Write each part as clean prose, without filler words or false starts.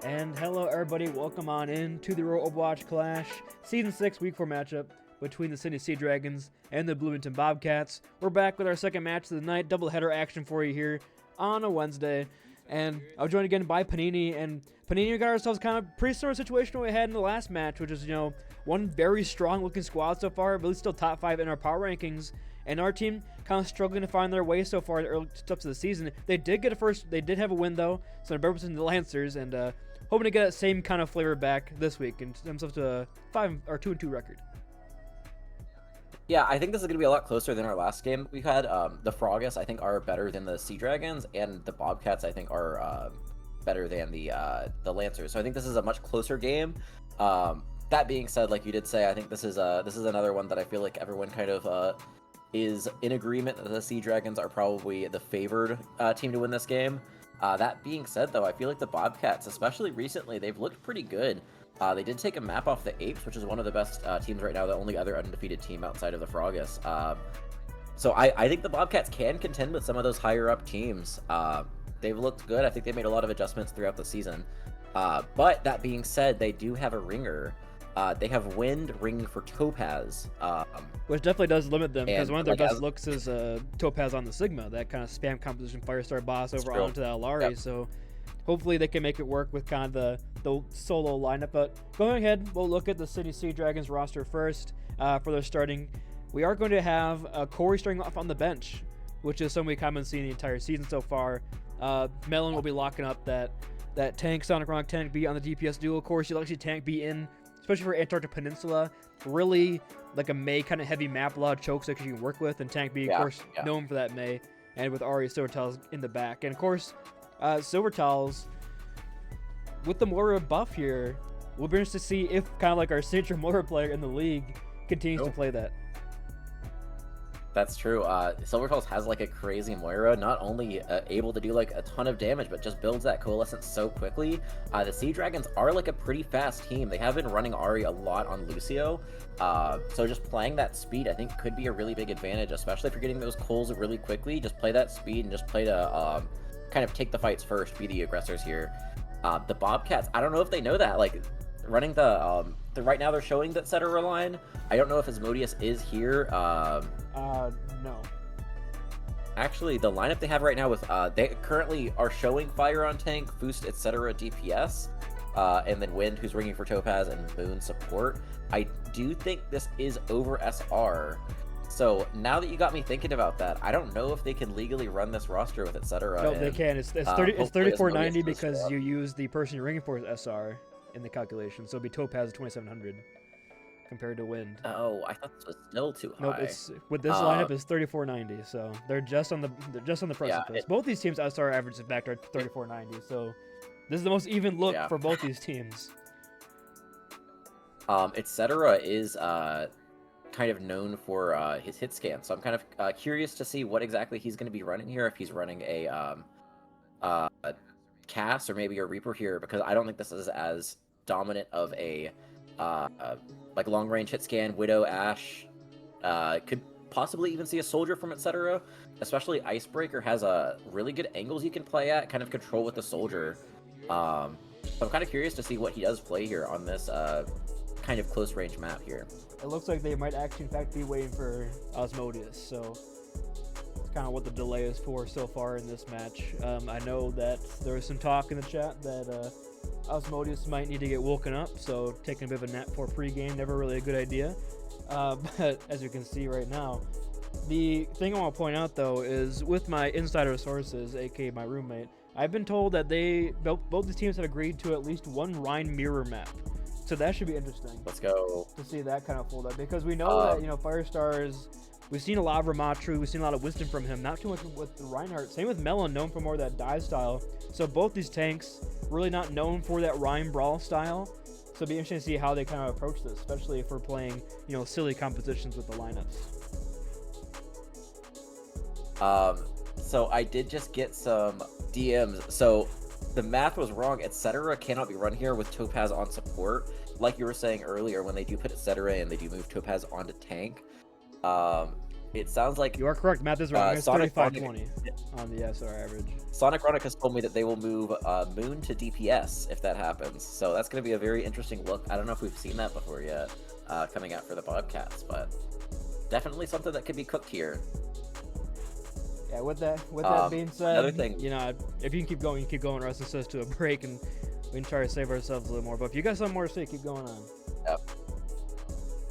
And hello everybody, welcome on in to the Aurora Overwatch Clash, Season 6 Week 4 matchup between the Seadragons and the Bloomington Bobcats. We're back with our second match of the night, doubleheader action for you here on a Wednesday. And I was joined again by Panini, and Panini got ourselves kind of pretty similar situation we had in the last match, which is, one very strong looking squad so far, but still top 5 in our power rankings. And our team kind of struggling to find their way so far in the early steps of the season. They did have a win though, so they're representing the Lancers, and hoping to get that same kind of flavor back this week and themselves to a 2-2 record. Yeah, I think this is going to be a lot closer than our last game we had. The Frogus, I think, are better than the Seadragons, and the Bobcats, I think, are better than the Lancers. So I think this is a much closer game. That being said, like you did say, I think this is another one that I feel like everyone kind of is in agreement that the Seadragons are probably the favored team to win this game. That being said, though, I feel like the Bobcats, especially recently, they've looked pretty good. They did take a map off the Apes, which is one of the best teams right now, the only other undefeated team outside of the Frogus. So I think the Bobcats can contend with some of those higher-up teams. They've looked good. I think they made a lot of adjustments throughout the season. But that being said, they do have a ringer. They have Wind ringing for Topaz. Which definitely does limit them, because one of their best looks is Topaz on the Sigma, that kind of spam composition Firestar boss over onto the Alari. Yep. So hopefully they can make it work with kind of the solo lineup. But going ahead, we'll look at the Seadragons roster first. For their starting, we are going to have Corey starting off on the bench, which is something we haven't seen the entire season so far. Melon will be locking up that tank Sonic Rock tank B on the DPS duo. Of course, you'll actually tank B in, especially for Antarctic Peninsula, really like a May kind of heavy map, a lot of chokes that you can work with, and tank B, of course, known for that May, and with Ari Silvertals in the back. And of course, Silvertals, with the Moira buff here, we'll be interested to see if kind of like our signature Moira player in the league continues to play that. That's true. Silvertals has like a crazy Moira, not only able to do like a ton of damage, but just builds that coalescence so quickly. The Seadragons are like a pretty fast team. They have been running Ari a lot on Lucio, so just playing that speed I think could be a really big advantage, especially if you're getting those coals really quickly. Just play that speed and just play to kind of take the fights first, be the aggressors here. The Bobcats, I don't know if they know that, like running the right now they're showing that Cetera line. I don't know if Asmodeus is here. No. Actually, the lineup they have right now with they currently are showing Fire on tank, Boost, etc. DPS, and then Wind, who's ringing for Topaz, and Moon support. I do think this is over SR. So now that you got me thinking about that, I don't know if they can legally run this roster with etc. No, they can. It's 3490 because you use the person you're ringing for as SR in the calculation, so it'd be Topaz 2700 compared to Wind. Oh, I thought this was still too high. Nope, it's with this lineup is 3490, so they're just on the precipice. Yeah, both these teams SR averages back are 3490, so this is the most even look for both these teams. Etc. is kind of known for his hit scan, so I'm kind of curious to see what exactly he's going to be running here, if he's running a Cass or maybe a Reaper here, because I don't think this is as dominant of a like long range hit scan. Widow, Ashe, could possibly even see a soldier from etc. Especially Icebreaker has really good angles you can play at, kind of control with the soldier. So I'm kind of curious to see what he does play here on this kind of close range map here. It looks like they might actually in fact be waiting for Asmodeus, so it's kind of what the delay is for so far in this match. I know that there was some talk in the chat that Asmodeus might need to get woken up, so taking a bit of a nap for pregame, never really a good idea. But as you can see right now, the thing I want to point out though is with my insider sources, aka my roommate, I've been told that both these teams have agreed to at least one Rhine mirror map. So that should be interesting. Let's go. To see that kind of fold up, because we know that Firestars, we've seen a lot of Ramatru, we've seen a lot of wisdom from him, not too much with the Reinhardt. Same with Melon, known for more of that dive style. So both these tanks really not known for that Rhine brawl style. So it'll be interesting to see how they kind of approach this, especially if we're playing, silly compositions with the lineups. So I did just get some DMs. So the math was wrong. Etc. cannot be run here with Topaz on support. Like you were saying earlier, when they do put etc. and they do move Topaz onto tank, it sounds like you are correct. Math is wrong. It's Sonic 35-20 on the SR average. Sonic Chronic has told me that they will move Moon to DPS if that happens. So that's going to be a very interesting look. I don't know if we've seen that before yet, coming out for the Bobcats, but definitely something that could be cooked here. Yeah, with that being said, another thing, you know, if you can keep going, you keep going, or else it says to a break, and we can try to save ourselves a little more. But if you guys have more to say, keep going on.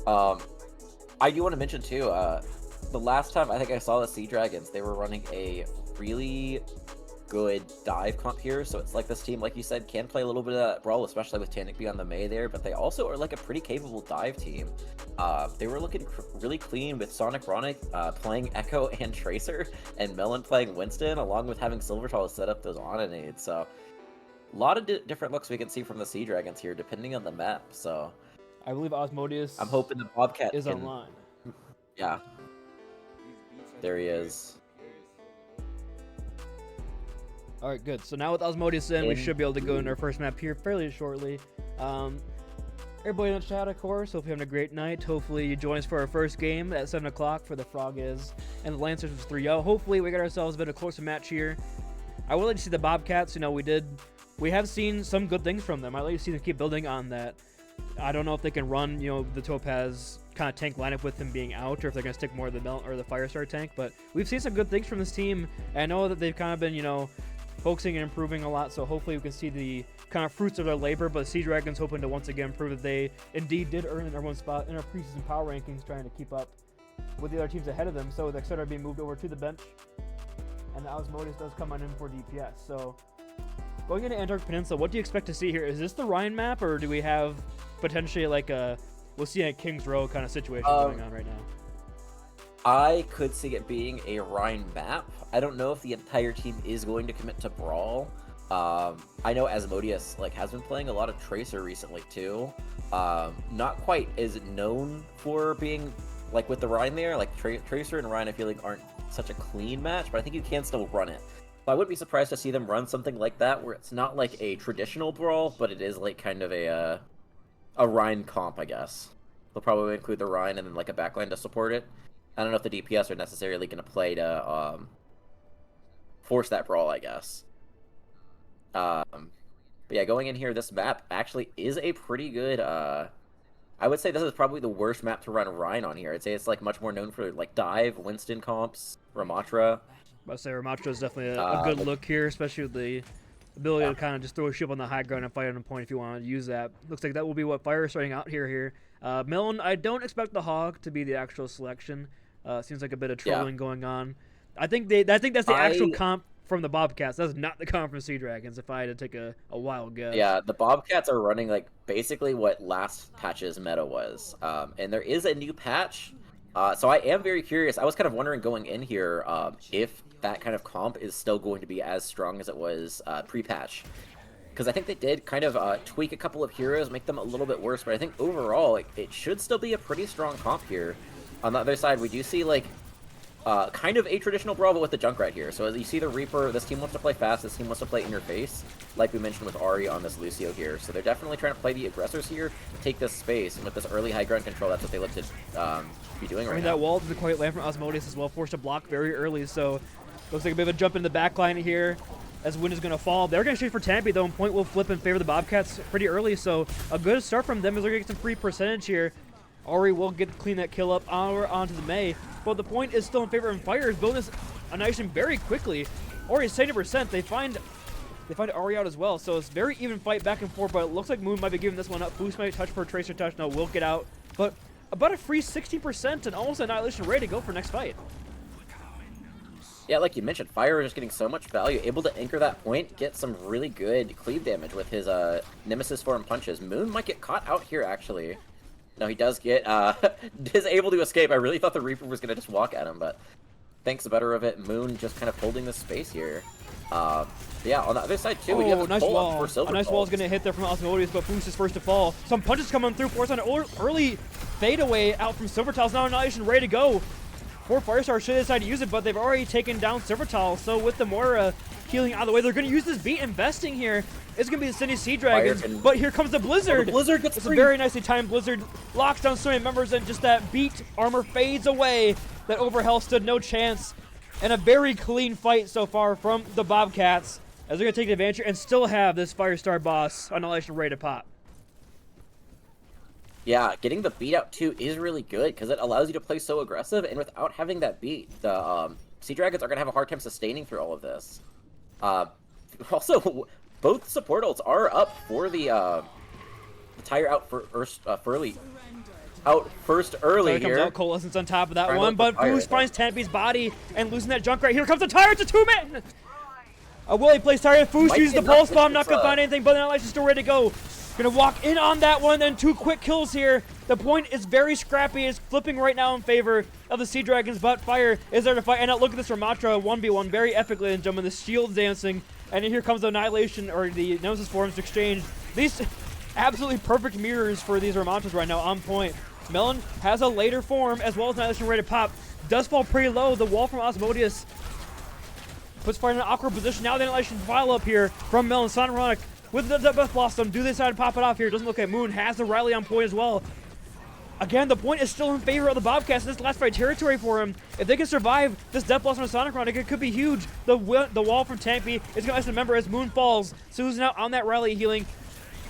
Yep. I do want to mention too, the last time I think I saw the Seadragons, they were running a really good dive comp here. So it's like this team, like you said, can play a little bit of that brawl, especially with Tanic on the May there, but they also are like a pretty capable dive team. They were looking really clean with Sonic Ronic playing Echo and Tracer, and Melon playing Winston, along with having Silvertall set up those Ononades. So a lot of different looks we can see from the Seadragons here, depending on the map. So I believe Osmodeus. I'm hoping the Bobcat is online. Yeah, there he is. All right, good. So now with Osmodeus in, we should be able to go into our first map here fairly shortly. Everybody in the chat, of course, hope you're having a great night. Hopefully you join us for our first game at 7 o'clock for the Froggies and the Lancers was 3-0. Hopefully we got ourselves a bit of a closer match here. I would like to see the Bobcats. You know, we have seen some good things from them. I'd like to see them keep building on that. I don't know if they can run, you know, the Topaz kind of tank lineup with him being out, or if they're going to stick more of the Melt or the Firestar tank, but we've seen some good things from this team. And I know that they've kind of been, you know, focusing and improving a lot, so hopefully we can see the kind of fruits of their labor. But Seadragons hoping to once again prove that they indeed did earn an #1 spot in our preseason power rankings, trying to keep up with the other teams ahead of them. So with Etc. being moved over to the bench, and the Osmodeus does come on in for DPS. So going into Antarctic Peninsula, what do you expect to see here? Is this the Rhine map, or do we have potentially like we'll see a King's Row kind of situation going on right now? I could see it being a Rhine map. I don't know if the entire team is going to commit to Brawl. I know Asmodeus has been playing a lot of Tracer recently too. Not quite as known for being with the Rhine there. Tracer and Rhine I feel like aren't such a clean match, but I think you can still run it. So I wouldn't be surprised to see them run something like that, where it's not like a traditional Brawl, but it is kind of a Rhine comp, I guess. They'll probably include the Rhine and then a backline to support it. I don't know if the DPS are necessarily going to play to force that Brawl, I guess. But yeah, going in here, this map actually is a pretty good... I would say this is probably the worst map to run Rhine on here. I'd say it's much more known for Dive, Winston comps, Ramatra. I'd say Ramatra is definitely a good look here, especially with the ability to kind of just throw a ship on the high ground and fight on a point if you want to use that. Looks like that will be what Fire is starting out here. Melon, I don't expect the Hog to be the actual selection. Seems like a bit of trolling going on. I think that's the actual comp from the Bobcats. That's not the comp from Seadragons, if I had to take a wild guess. Yeah, the Bobcats are running basically what last patch's meta was. And there is a new patch. So I am very curious. I was kind of wondering going in here if that kind of comp is still going to be as strong as it was pre-patch. Because I think they did kind of tweak a couple of heroes, make them a little bit worse, but I think overall it should still be a pretty strong comp here. On the other side, we do see kind of a traditional Brawl with the Junkrat here. So as you see the Reaper, this team wants to play fast, this team wants to play in your face, like we mentioned with Ari on this Lucio here. So they're definitely trying to play the aggressors here, take this space, and with this early high ground control, that's what they look to be doing right now. That wall doesn't quite land from Osmodeus as well, forced to block very early, so looks like a bit of a jump in the back line here as Wind is going to fall. They're going to shoot for Tampy though, and point will flip in favor of the Bobcats pretty early, so a good start from them as they're going to get some free percentage here. Ari will clean that kill up onto the May, but the point is still in favor of Fire is building this annihilation very quickly. Ari is 70%. They find Ari out as well, so it's very even fight back and forth, but it looks like Moon might be giving this one up. Boost might touch for Tracer touch. No, will get out, but about a free 60% and almost annihilation ready to go for next fight. Yeah, like you mentioned, Fire is just getting so much value, able to anchor that point, get some really good cleave damage with his Nemesis form punches. Moon might get caught out here, actually. No, he does get, is able to escape. I really thought the Reaper was going to just walk at him, but thanks better of it. Moon just kind of holding the space here. Yeah, on the other side, too, we have a nice pull-up wall. for Silver. A nice wall is going to hit there from Osmodeus, but Boost is first to fall. Some punches coming through, force on an early fadeaway out from Silvertall's now annihilation ready to go. Poor Firestar should decide to use it, but they've already taken down Silvertall, so with the Moira healing out of the way, they're going to use this beat investing here. It's going to be the Cindy Seadragons, but here comes the Blizzard. Oh, the Blizzard gets it's free. A very nicely timed Blizzard. Locks down so many members, and just that beat armor fades away. that Overhell stood no chance. And a very clean fight so far from the Bobcats, as they're going to take advantage and still have this Firestar boss Annihilation ready to pop. Yeah, getting the beat out too is really good because it allows you to play so aggressive, and without having that beat, the Seadragons are going to have a hard time sustaining through all of this. Also, both support ults are up for the tire out for early. Out first early here. Comes out Coalescence on top of that one, but Boost finds Tampy's body and losing that junk right here. Comes the tire, it's a 2-man! Willie plays tire, Foost uses the pulse bomb, not gonna find anything, but Annihilation still ready to go. Gonna walk in on that one, then 2 quick kills here. The point is very scrappy, it's flipping right now in favor of the Seadragons, but Fire is there to fight. And now look at this Ramatra 1v1 very epically, and gentlemen, the shield's dancing, and here comes the Annihilation, or the Nemesis Forms exchange. These absolutely perfect mirrors for these Ramatras right now, on point. Melon has a later form, as well as Annihilation ready to pop. Does fall pretty low. The wall from Osmodeus puts Fire in an awkward position. Now the Annihilation file up here from Melon. Sonironic with the Death Blossom. Do they decide to pop it off here? Doesn't look like Moon has the rally on point as well. Again, the point is still in favor of the Bobcats. This last fight territory for him. If they can survive this Death Blossom and Sonicronic, it could be huge. The wall from Tampy is going to remember as Moon falls. Susan out on that rally healing.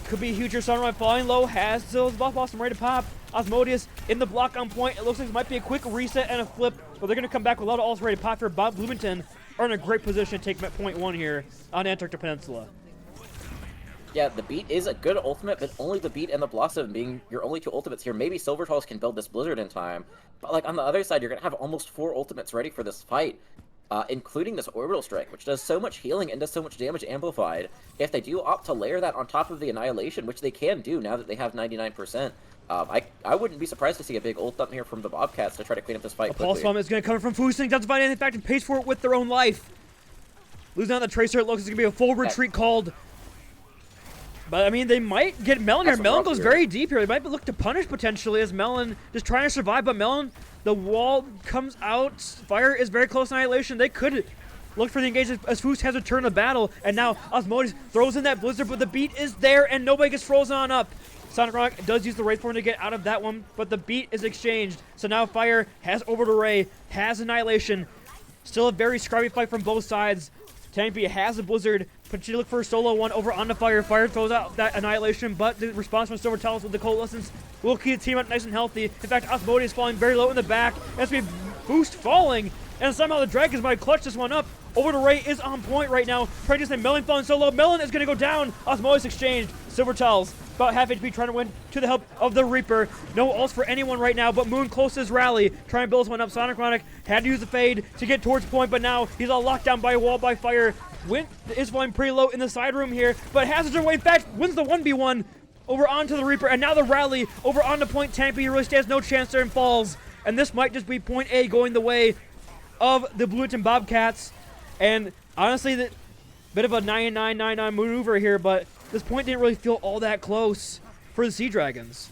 Could be huge here. Sunrise falling low. Has still his Death Blossom ready to pop. Osmodeus in the block on point. It looks like it might be a quick reset and a flip, but they're going to come back with a lot of ults ready to pop for Bloomington. Are in a great position to take point 1 here on Antarctica Peninsula. Yeah, the beat is a good ultimate, but only the beat and the Blossom being your only 2 ultimates here. Maybe Silvertals can build this Blizzard in time, but like on the other side, you're going to have almost 4 ultimates ready for this fight, including this Orbital Strike, which does so much healing and does so much damage amplified. If they do opt to layer that on top of the Annihilation, which they can do now that they have 99%, I wouldn't be surprised to see a big ult up here from the Bobcats to try to clean up this fight quickly. Pulse Bomb is going to come from Fusing, doesn't find anything, in fact, and pays for it with their own life. Losing on the Tracer, it looks like it's going to be a full retreat called. But, I mean, they might get Melon here. Melon goes very deep here. They might look to punish, potentially, as Melon just trying to survive. But Melon, the wall comes out. Fire is very close to Annihilation. They could look for the engagement as Foos has returned to battle. And now Osmodeus throws in that Blizzard, but the beat is there, and nobody gets frozen on up. Sonic Rock does use the Wraith Form to get out of that one, but the beat is exchanged. So now Fire has Orbital Ray, has Annihilation. Still a very scrappy fight from both sides. Tampy has a Blizzard, but she look for a solo one over onto Fire. Fire throws out that Annihilation, but the response from Silvertals with the Coalescence will keep the team up nice and healthy. In fact, Osmodeus is falling very low in the back. That's be Boost falling, and somehow the Dragons might clutch this one up. Orbital Ray is on point right now. Trying to say Melon falling solo. Melon is going to go down. Osmodeus exchanged. Silvertals about half HP trying to win to the help of the Reaper. No ults for anyone right now, but Moon close to his rally. Trying to build this one up. Sonicronic had to use the fade to get towards point, but now he's all locked down by a wall by Fire. Wint is falling pretty low in the side room here, but has his way. In fact, wins the 1v1 over onto the Reaper, and now the rally over onto point. Tampy really stands no chance there and falls. And this might just be point A going the way of the Bloomington Bobcats. And honestly, the bit of a 9-9-9-9 maneuver here, but this point didn't really feel all that close for the Seadragons.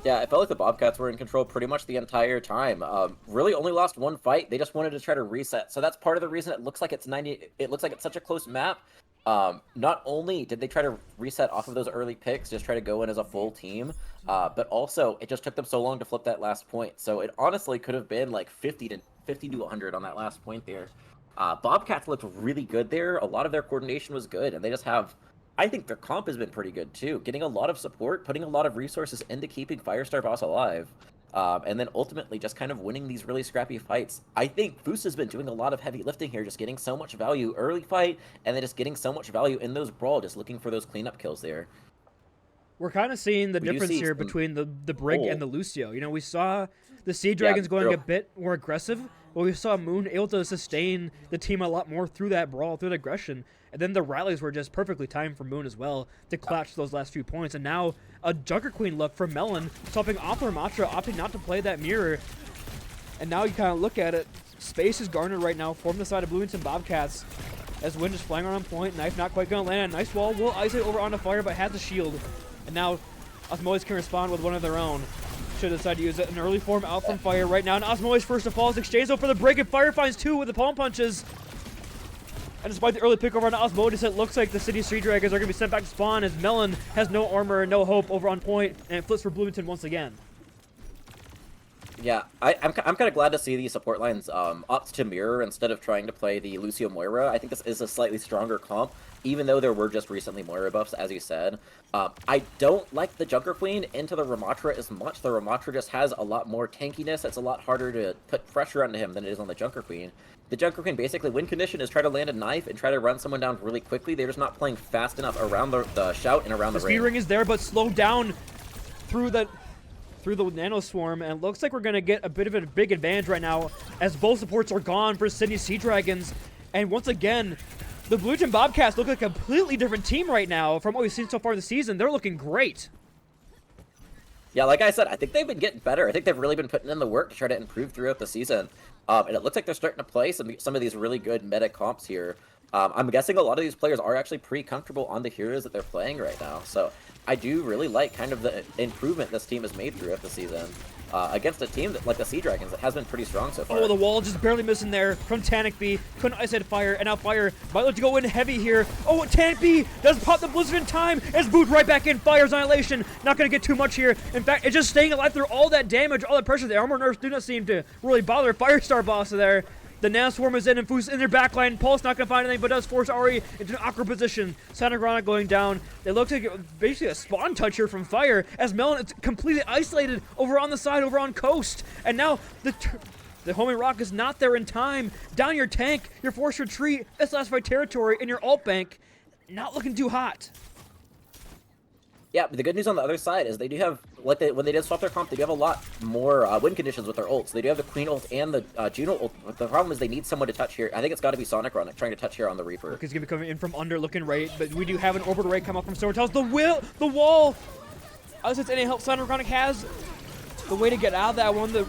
Yeah, it felt like the Bobcats were in control pretty much the entire time. Really only lost 1 fight. They just wanted to try to reset. So that's part of the reason it looks like it's 90. It looks like it's such a close map. Not only did they try to reset off of those early picks, just try to go in as a full team, but also it just took them so long to flip that last point. So it honestly could have been like 50 to 100 on that last point there. Bobcats looked really good there. A lot of their coordination was good, and they just have, I think their comp has been pretty good too. Getting a lot of support, putting a lot of resources into keeping Firestar Boss alive, and then ultimately just kind of winning these really scrappy fights. I think Foos has been doing a lot of heavy lifting here, just getting so much value early fight, and then just getting so much value in those brawl, just looking for those cleanup kills there. We're kind of seeing the difference here between the Brig and the Lucio. You know, we saw the Seadragons going a bit more aggressive, but we saw Moon able to sustain the team a lot more through that brawl, through the aggression. And then the rallies were just perfectly timed for Moon as well to clutch those last few points. And now a Junker Queen look for Melon, stopping off Ramatra, opting not to play that mirror. And now you kind of look at it, space is garnered right now from the side of Bloomington Bobcats. As Wind is flying around point, Knife not quite going to land. Nice wall, will isolate over onto Fire, but has a shield. And now Osmodeus can respond with one of their own. Should decide to use it. An early form out from Fire right now. And Osmodeus first to fall is exchanged though for the break, and Fire finds 2 with the palm punches. And despite the early pick over on Osmodeus, it looks like the City Seadragons are going to be sent back to spawn as Melon has no armor and no hope over on point, and it flips for Bloomington once again. Yeah, I'm kind of glad to see the support lines opt to mirror instead of trying to play the Lucio Moira. I think this is a slightly stronger comp, even though there were just recently Moira buffs, as you said. I don't like the Junker Queen into the Ramatra as much. The Ramatra just has a lot more tankiness. It's a lot harder to put pressure onto him than it is on the Junker Queen. The Junker Queen basically win condition is try to land a knife and try to run someone down really quickly. They're just not playing fast enough around the shout and around the ring. The speed ring is there, but slowed down through the nano swarm, and it looks like we're gonna get a bit of a big advantage right now as both supports are gone for Sydney Seadragons. And once again, the Bloomington Bobcats look like a completely different team right now from what we've seen so far this season. They're looking great. Yeah, like I said, I think they've been getting better. I think they've really been putting in the work to try to improve throughout the season. And it looks like they're starting to play some of these really good meta comps here. I'm guessing a lot of these players are actually pretty comfortable on the heroes that they're playing right now. So I do really like kind of the improvement this team has made throughout the season against a team that, like the Seadragons, that has been pretty strong so far. Oh, the wall just barely missing there from Tanic B. Couldn't ice fire, and now Fire might look to go in heavy here. Oh, Tanic B does pop the Blizzard in time as Boot right back in. Fire's Annihilation. Not going to get too much here. In fact, it's just staying alive through all that damage, all that pressure. The armor nerfs do not seem to really bother Firestar boss there. The Nano Swarm is in and Foos in their backline. Pulse not going to find anything, but does force Ari into an awkward position. Seadragons going down. It looks like basically a spawn touch here from Fire as Melon is completely isolated over on the side, over on coast. And now the homing rock is not there in time. Down your tank, your forced retreat, this last fight territory, and your alt bank. Not looking too hot. Yeah, but the good news on the other side is they do have, like when they did swap their comp, they do have a lot more win conditions with their ults. They do have the Queen ult and the Juno ult. But the problem is they need someone to touch here. I think it's got to be Sonic Run trying to touch here on the Reaper. He's going to be coming in from under looking right, but we do have an orbital ray come up from Storytells. The wall! As it's any help Seadragons has the way to get out of that one. The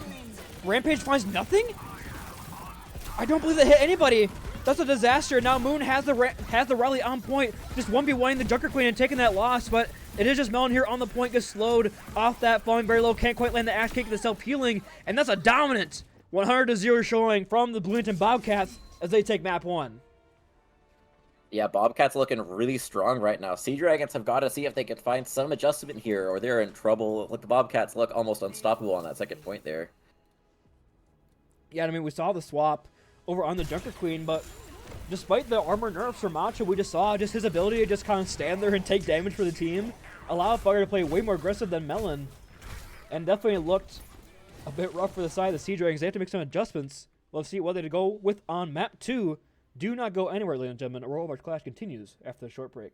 Rampage finds nothing? I don't believe they hit anybody. That's a disaster. Now Moon has the rally on point, just 1v1ing the Junker Queen and taking that loss, but it is just Melon here on the point, gets slowed off that, falling very low, can't quite land the ash kick, the self-healing, and that's a dominant 100-0 showing from the Bloomington Bobcats as they take map 1. Yeah, Bobcats looking really strong right now. Seadragons have got to see if they can find some adjustment here, or they're in trouble. Like, the Bobcats look almost unstoppable on that second point there. Yeah, I mean, we saw the swap over on the Junker Queen, but despite the armor nerfs for Macho, we just saw just his ability to just kind of stand there and take damage for the team, allow Fire to play way more aggressive than Melon, and definitely looked a bit rough for the side of the Seadragons. They have to make some adjustments. Let's see what they go with on map 2. Do not go anywhere, ladies and gentlemen. Aurora Esports Clash continues after the short break.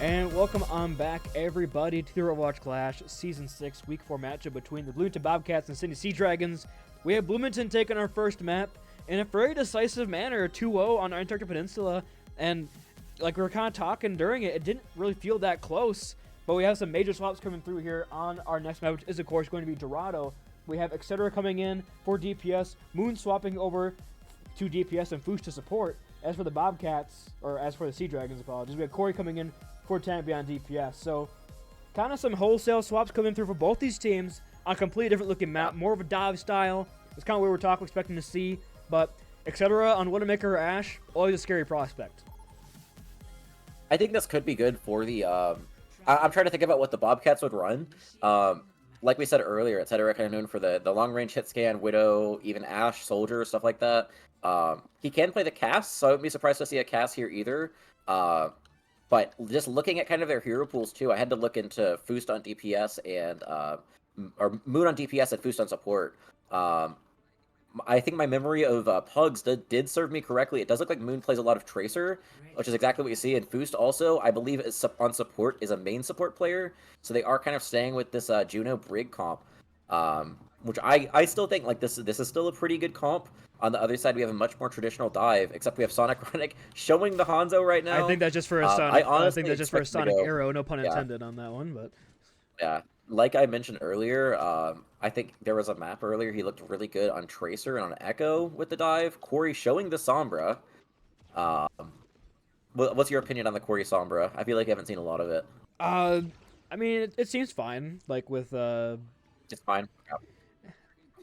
And welcome on back, everybody, to the Overwatch Clash Season 6 Week 4 matchup between the Bloomington Bobcats and Sydney Seadragons. We have Bloomington taking our first map in a very decisive manner, 2-0 on Antarctic Peninsula. And like we were kind of talking during it, it didn't really feel that close. But we have some major swaps coming through here on our next map, which is, of course, going to be Dorado. We have Etc. coming in for DPS, Moon swapping over to DPS, and Foosh to support. As for the Bobcats, or as for the Seadragons, apologies, we have Corey coming in for tank beyond DPS. So kind of some wholesale swaps coming through for both these teams on a completely different looking map, more of a dive style. It's kind of what we're expecting to see, but Etc. on Widowmaker or Ashe, always a scary prospect. I think this could be good for the I'm trying to think about what the Bobcats would run. Like we said earlier, Etc. kind of known for the long range hit scan, Widow, even Ashe, Soldier, stuff like that. He can play the cast, so I wouldn't be surprised to see a cast here either. But just looking at kind of their hero pools too, I had to look into Foost on DPS and or Moon on DPS and Foost on support. I think my memory of Pugs did serve me correctly. It does look like Moon plays a lot of Tracer, which is exactly what you see. And Foost also, I believe, is on support, is a main support player. So they are kind of staying with this Juno Brig comp, which I still think like this is still a pretty good comp. On the other side, we have a much more traditional dive, except we have Sonic Chronic showing the Hanzo right now. I think that's just for a Sonic. I think that's just for a Sonic arrow. No pun intended on that one, but yeah. Like I mentioned earlier, I think there was a map earlier. He looked really good on Tracer and on Echo with the dive. Corey showing the Sombra. What's your opinion on the Corey Sombra? I feel like I haven't seen a lot of it. I mean, it seems fine. Like with it's fine. Yeah.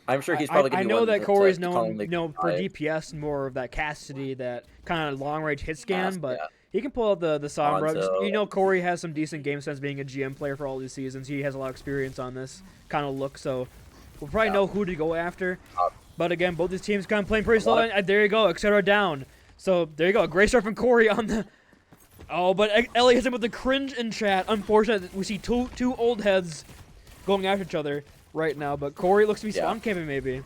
I'm sure he's probably. I know that Corey's known, for DPS and more of that Cassidy, that kind of long range hit scan, but. Yeah. He can pull out the Sombra. You know, Corey has some decent game sense being a GM player for all these seasons. He has a lot of experience on this kind of look, so we'll probably know who to go after. But again, both these teams kind of playing pretty slow. And there you go, Etc. down. So there you go, great start from Corey on the... Oh, but Ellie hits him with the cringe in chat. Unfortunate, we see two old heads going after each other right now, but Corey looks to be spawn camping maybe.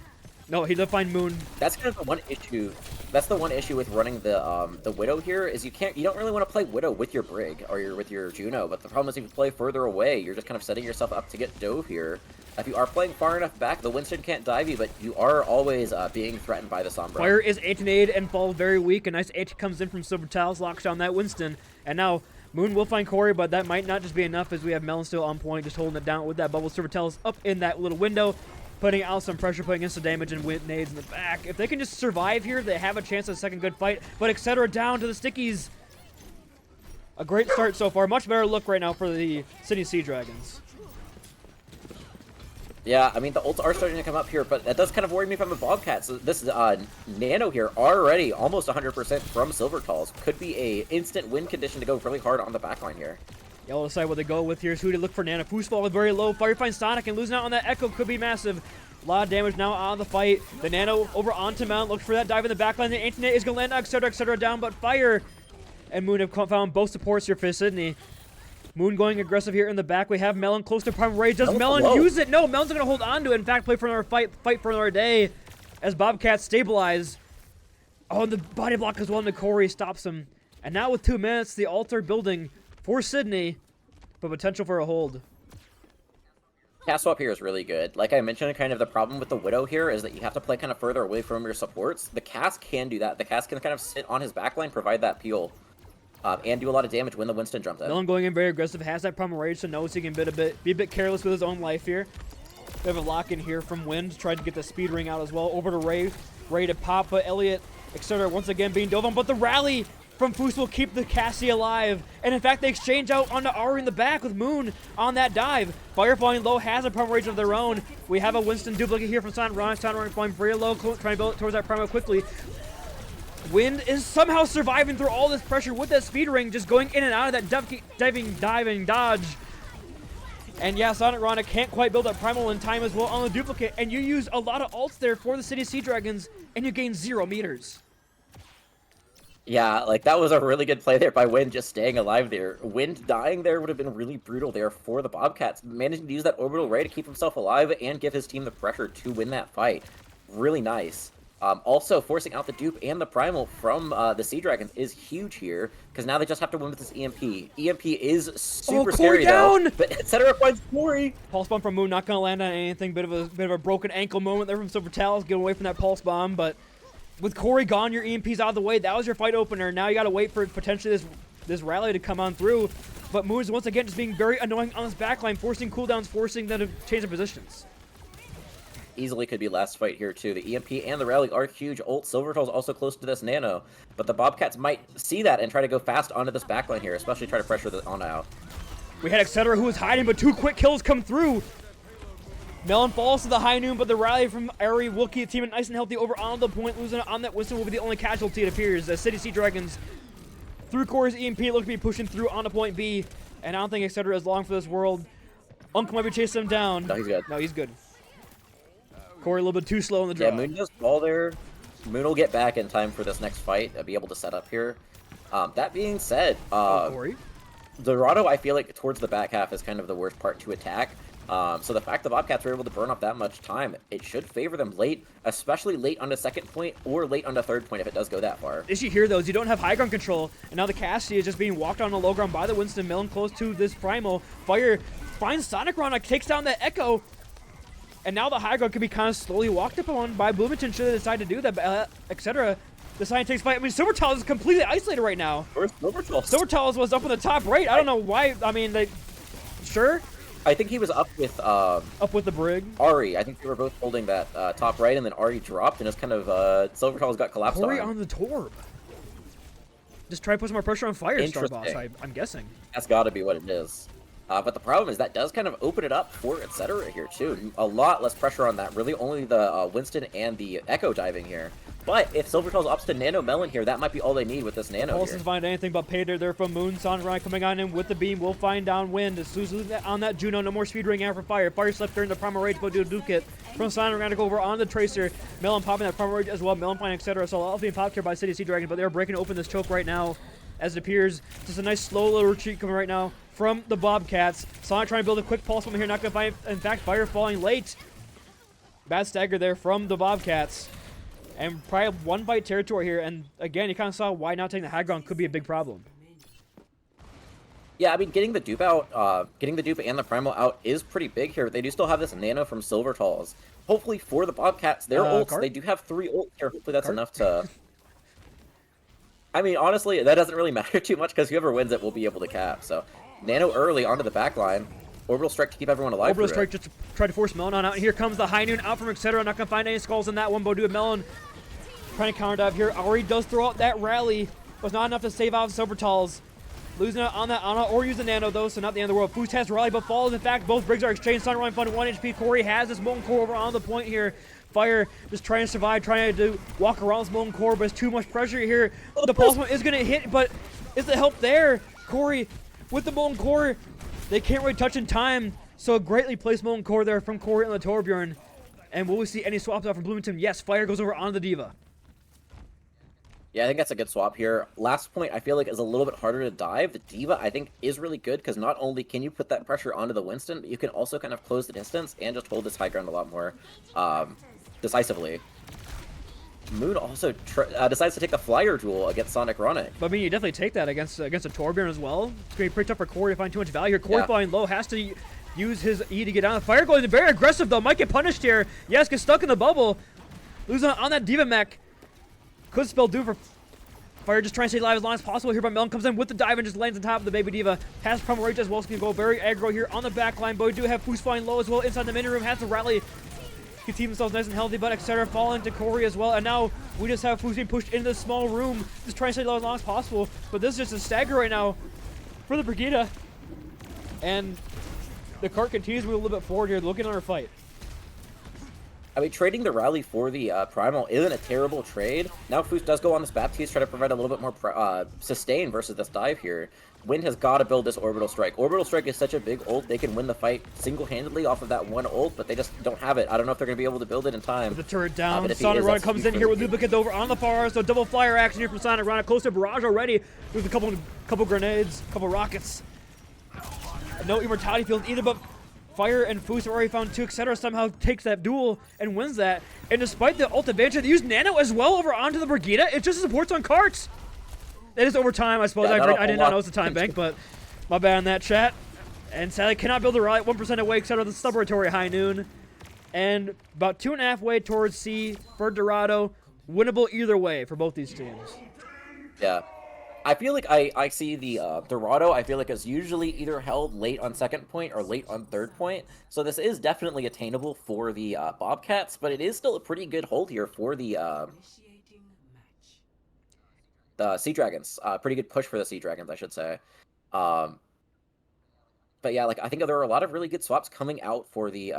No, he did find Moon. That's kind of the one issue. That's the one issue with running the Widow here is you don't really want to play Widow with your Brig or with your Juno. But the problem is if you play further away, you're just kind of setting yourself up to get dove here. If you are playing far enough back, the Winston can't dive you, but you are always being threatened by the Sombra. Fire is anti-nade and falls very weak. A nice anti comes in from Silver Towels, locks down that Winston, and now Moon will find Corey, but that might not just be enough as we have Melon still on point, just holding it down with that bubble. Silver Towels up in that little window, putting out some pressure, putting instant damage and nades in the back. If they can just survive here, they have a chance at a second good fight. But Etc. down to the stickies. A great start so far. Much better look right now for the Sydney Seadragons. Yeah, I mean, the ults are starting to come up here, but that does kind of worry me from the Bobcats. So this Nano here already almost 100% from Silver Talls. Could be a instant win condition to go really hard on the backline here. Yeah, we'll decide what they go with here. Who to look for Nana. Foost falling very low. Fire finds Sonic and losing out on that Echo could be massive. A lot of damage now out of the fight. The Nano over onto Mount. Looks for that dive in the backline. The Anti-Nate is going to land on Etc. down, but Fire and Moon have found both supports here for Sydney. Moon going aggressive here in the back. We have Melon close to Prime Rage. Does Melon use it? No, Melon's going to hold on to it. In fact, play for another fight for another day as Bobcats stabilize. Oh, and the body block as well into Corey stops him. And now with 2 minutes, the altar building for Sydney, but potential for a hold. Cast swap here is really good. Like I mentioned, kind of the problem with the Widow here is that you have to play kind of further away from your supports. The cast can do that. The cast can kind of sit on his backline, provide that peel, and do a lot of damage when the Winston jumps in. Melon going in very aggressive, has that Primal Rage, so knows he can be a bit careless with his own life here. We have a lock in here from Wind, trying to get the speed ring out as well. Over to Ray. Ray to pop, but Elliot, Etc. once again being dove on, but the rally from Foost will keep the Cassie alive. And in fact, they exchange out onto Ari in the back with Moon on that dive. Fire falling low, has a Primal Rage of their own. We have a Winston duplicate here from Seadragons. Seadragons falling very low, trying to build it towards that Primal quickly. Wind is somehow surviving through all this pressure with that speed ring, just going in and out of that diving dodge. And yeah, Seadragons can't quite build up Primal in time as well on the duplicate. And you use a lot of ults there for the City Seadragons, and you gain 0 meters. Yeah, like that was a really good play there by Wind just staying alive there. Wind dying there would have been really brutal there for the Bobcats. Managing to use that orbital ray to keep himself alive and give his team the pressure to win that fight. Really nice. Also, forcing out the dupe and the primal from the Seadragons is huge here, because now they just have to win with this EMP. EMP is super scary down! though, but etc. finds Corey. Pulse bomb from Moon, not gonna land on anything. Bit of a broken ankle moment there from Silver Tails, getting away from that pulse bomb. But with Corey gone, your EMP's out of the way. That was your fight opener. Now you gotta wait for potentially this rally to come on through. But Moon is once again just being very annoying on this backline, forcing cooldowns, forcing them to change their positions. Easily could be last fight here too. The EMP and the rally are huge. Ult Silvertoll's also close to this nano, but the Bobcats might see that and try to go fast onto this backline here, especially try to pressure the on out. We had etc. who was hiding, but 2 quick kills come through. Melon falls to the high noon, but the rally from Ari will keep the team nice and healthy over on the point. Losing it on that Winston will be the only casualty, it appears. The City Seadragons through Corey's EMP look to be pushing through on the point B, and I don't think etc. is long for this world. Uncle might be chasing him down. No, he's good. No, he's good. Corey a little bit too slow in the draw. Yeah, Moon does fall there. Moon will get back in time for this next fight, be able to set up here. That being said, Corey? Dorado, I feel like towards the back half is kind of the worst part to attack. So the fact the Bobcats were able to burn off that much time, it should favor them late, especially late on the second point or late on the third point if it does go that far. The issue here, though, is you don't have high ground control, and now the Cassidy is just being walked on the low ground by the Winston. Melon close to this Primal. Fire finds Sonic Run, takes down that Echo. And now the high ground can be kind of slowly walked upon by Bloomington should they decide to do that, but etc. The side takes fight. I mean, Silver Tails is completely isolated right now. Where's Silver Tails? Silver Tails was up in the top right. I don't know why. I mean, they... Sure? I think he was up with... up with the Brig. Ari. I think they were both holding that top right, and then Ari dropped, and it's kind of... Silver Tails got collapsed Corey on. on the Torb. Just try to put some more pressure on Fire Star Boss, I'm guessing. That's got to be what it is. But the problem is that does kind of open it up for etc. here too. A lot less pressure on that. Really only the Winston and the Echo diving here. But if Silvertail's ups to Nano Melon here, that might be all they need with this Nano Pulse here. doesn't find anything but payday there from Moon. Sunrise coming on in with the beam. Will find downwind. As soon as on that Juno, no more speed ring out for Fire. Fire slipped during the Primal Rage, but do a Duke it. From Sunrise to go over on the Tracer. Melon popping that Primal Rage as well. Melon finding etc. So all being popped here by City Seadragons, but they're breaking open this choke right now. As it appears, just a nice slow little retreat coming right now from the Bobcats. Sonic trying to build a quick pulse from here, not going to find, in fact, Fire falling late. Bad stagger there from the Bobcats. And probably one fight territory here, and again, you kind of saw why not taking the high ground could be a big problem. Yeah, I mean, getting the dupe out, getting the dupe and the primal out is pretty big here, but they do still have this nano from Silvertalls. Hopefully for the Bobcats, their ults, they do have 3 ults here. Hopefully that's enough to... I mean, honestly, that doesn't really matter too much because whoever wins it will be able to cap. So, Nano early onto the back line. Orbital Strike to keep everyone alive. Orbital Strike just to try to force Melon on out. And here comes the High Noon out from etc. Not going to find any skulls in that one. Bodu and Melon trying to counter dive here. Ari does throw out that rally. Was not enough to save out Silvertalls. Losing out on that Ana or using Nano though, so not the end of the world. Foos has rally but falls. In fact, both Brigs are exchanged. Sunrise fund 1 HP. Corey has this Molten Core over on the point here. Fire just trying to survive, trying to walk around this Molten Core, but it's too much pressure here. The pulse one is going to hit, but is the help there? Corey with the Molten Core, they can't really touch in time. So a greatly placed Molten Core there from Corey and the Torbjorn. And will we see any swaps out from Bloomington? Yes, Fire goes over on the Diva. Yeah, I think that's a good swap here. Last point, I feel like is a little bit harder to dive. The Diva, I think, is really good because not only can you put that pressure onto the Winston, but you can also kind of close the distance and just hold this high ground a lot more decisively. Moon also decides to take the flyer duel against Sonic running. But I mean, you definitely take that against a Torbjorn as well. It's going to be pretty tough for Corey to find too much value here. Corey flying low, has to use his E to get down. The Fire going very aggressive though, might get punished here. Yes, gets stuck in the bubble. Losing on that Diva mech. Could spell doom for Fire, just trying to stay alive as long as possible here, but Melon comes in with the dive and just lands on top of the Baby Diva. Has Primal Rage as well, so can go very aggro here on the back line, but we do have Foos flying low as well inside the mini room. Has to rally, keep themselves nice and healthy, but etc. falling to Corey as well, and now we just have Foos being pushed into the small room, just trying to stay low as long as possible, but this is just a stagger right now for the Brigida, and the cart continues to move a little bit forward here, looking at our fight. I mean, trading the rally for the Primal isn't a terrible trade. Now Foos does go on this Baptiste, try to provide a little bit more sustain versus this dive here. Wind has got to build this Orbital Strike. Orbital Strike is such a big ult, they can win the fight single-handedly off of that one ult, but they just don't have it. I don't know if they're going to be able to build it in time. With the turret down, Sonic Rana comes in here with Duplicate over on the far, so double flyer action here from Sonic Rana, close to Barrage already, with a couple grenades, couple rockets. No Immortality field either, but Fire and Foos have already found 2, etc. Somehow takes that duel and wins that. And despite the ult advantage, they use Nano as well over onto the Brigida. It just supports on carts. It is overtime, I suppose. Yeah, I did not know it was a time bank, but my bad on that, chat. And sadly, cannot build a rally at 1% away, etc. The Subratory High Noon. And about 2.5 way towards C for Dorado. Winnable either way for both these teams. Yeah. I feel like I see the Dorado, I feel like is usually either held late on second point or late on third point. So this is definitely attainable for the Bobcats, but it is still a pretty good hold here for the Seadragons. Pretty good push for the Seadragons, I should say. But yeah, like I think there are a lot of really good swaps coming out for the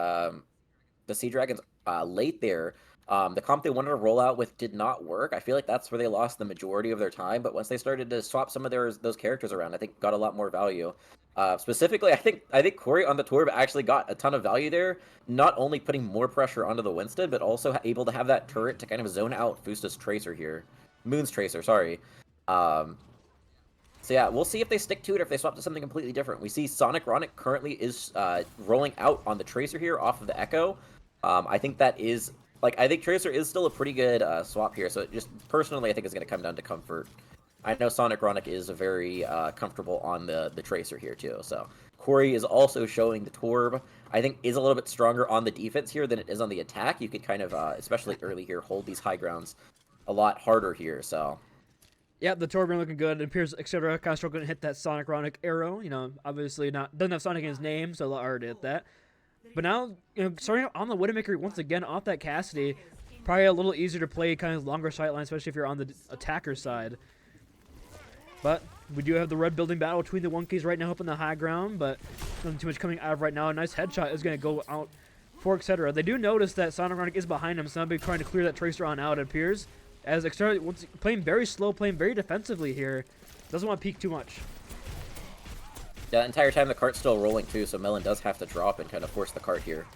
Seadragons late there. The comp they wanted to roll out with did not work. I feel like that's where they lost the majority of their time. But once they started to swap some of those characters around, I think got a lot more value. Specifically, I think Corey on the Torb actually got a ton of value there. Not only putting more pressure onto the Winston, but also able to have that turret to kind of zone out Fusta's Tracer here, Moon's Tracer. Sorry. So yeah, we'll see if they stick to it or if they swap to something completely different. We see Sonic Ronic currently is rolling out on the Tracer here off of the Echo. I think that is. Like, I think Tracer is still a pretty good swap here, so just personally, I think it's going to come down to comfort. I know Sonic Ronic is very comfortable on the Tracer here, too, so. Corey is also showing the Torb, I think, is a little bit stronger on the defense here than it is on the attack. You could kind of, especially early here, hold these high grounds a lot harder here, so. Yeah, the Torb looking good. It appears, etc. kind of struggling to hit that Sonic Ronic arrow. You know, obviously doesn't have Sonic in his name, so a lot harder to hit that. But now, you know, starting out on the Widowmaker once again off that Cassidy, probably a little easier to play kind of longer sight line, especially if you're on the attacker side. But we do have the red building battle between the Wonkies right now up on the high ground, but nothing too much coming out of right now. A nice headshot is going to go out for etc. They do notice that Sonic Ronic is behind him, so they'll be trying to clear that Tracer on out, it appears. As etc. Playing very slow, playing very defensively here. Doesn't want to peek too much. The entire time the cart's still rolling too, so Melon does have to drop and kind of force the cart here.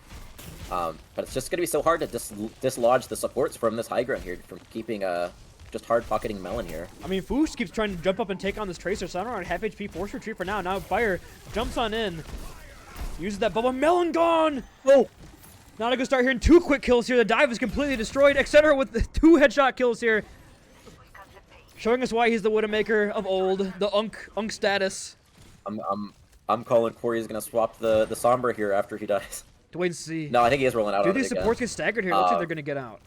But it's just going to be so hard to dislodge the supports from this high ground here, from keeping just hard pocketing Melon here. I mean, Foosh keeps trying to jump up and take on this Tracer, so I don't know, half HP, force retreat for now. Now Fire jumps on in, uses that bubble. Melon gone! Oh! Not a good start here, and 2 quick kills here. The dive is completely destroyed, etc. with the 2 headshot kills here. Showing us why he's the Widowmaker of old, the Unk status. I'm calling Corey's gonna swap the Sombra here after he dies. To wait and see. No, I think he is rolling out. Do these supports get staggered here? Looks like they're gonna get out.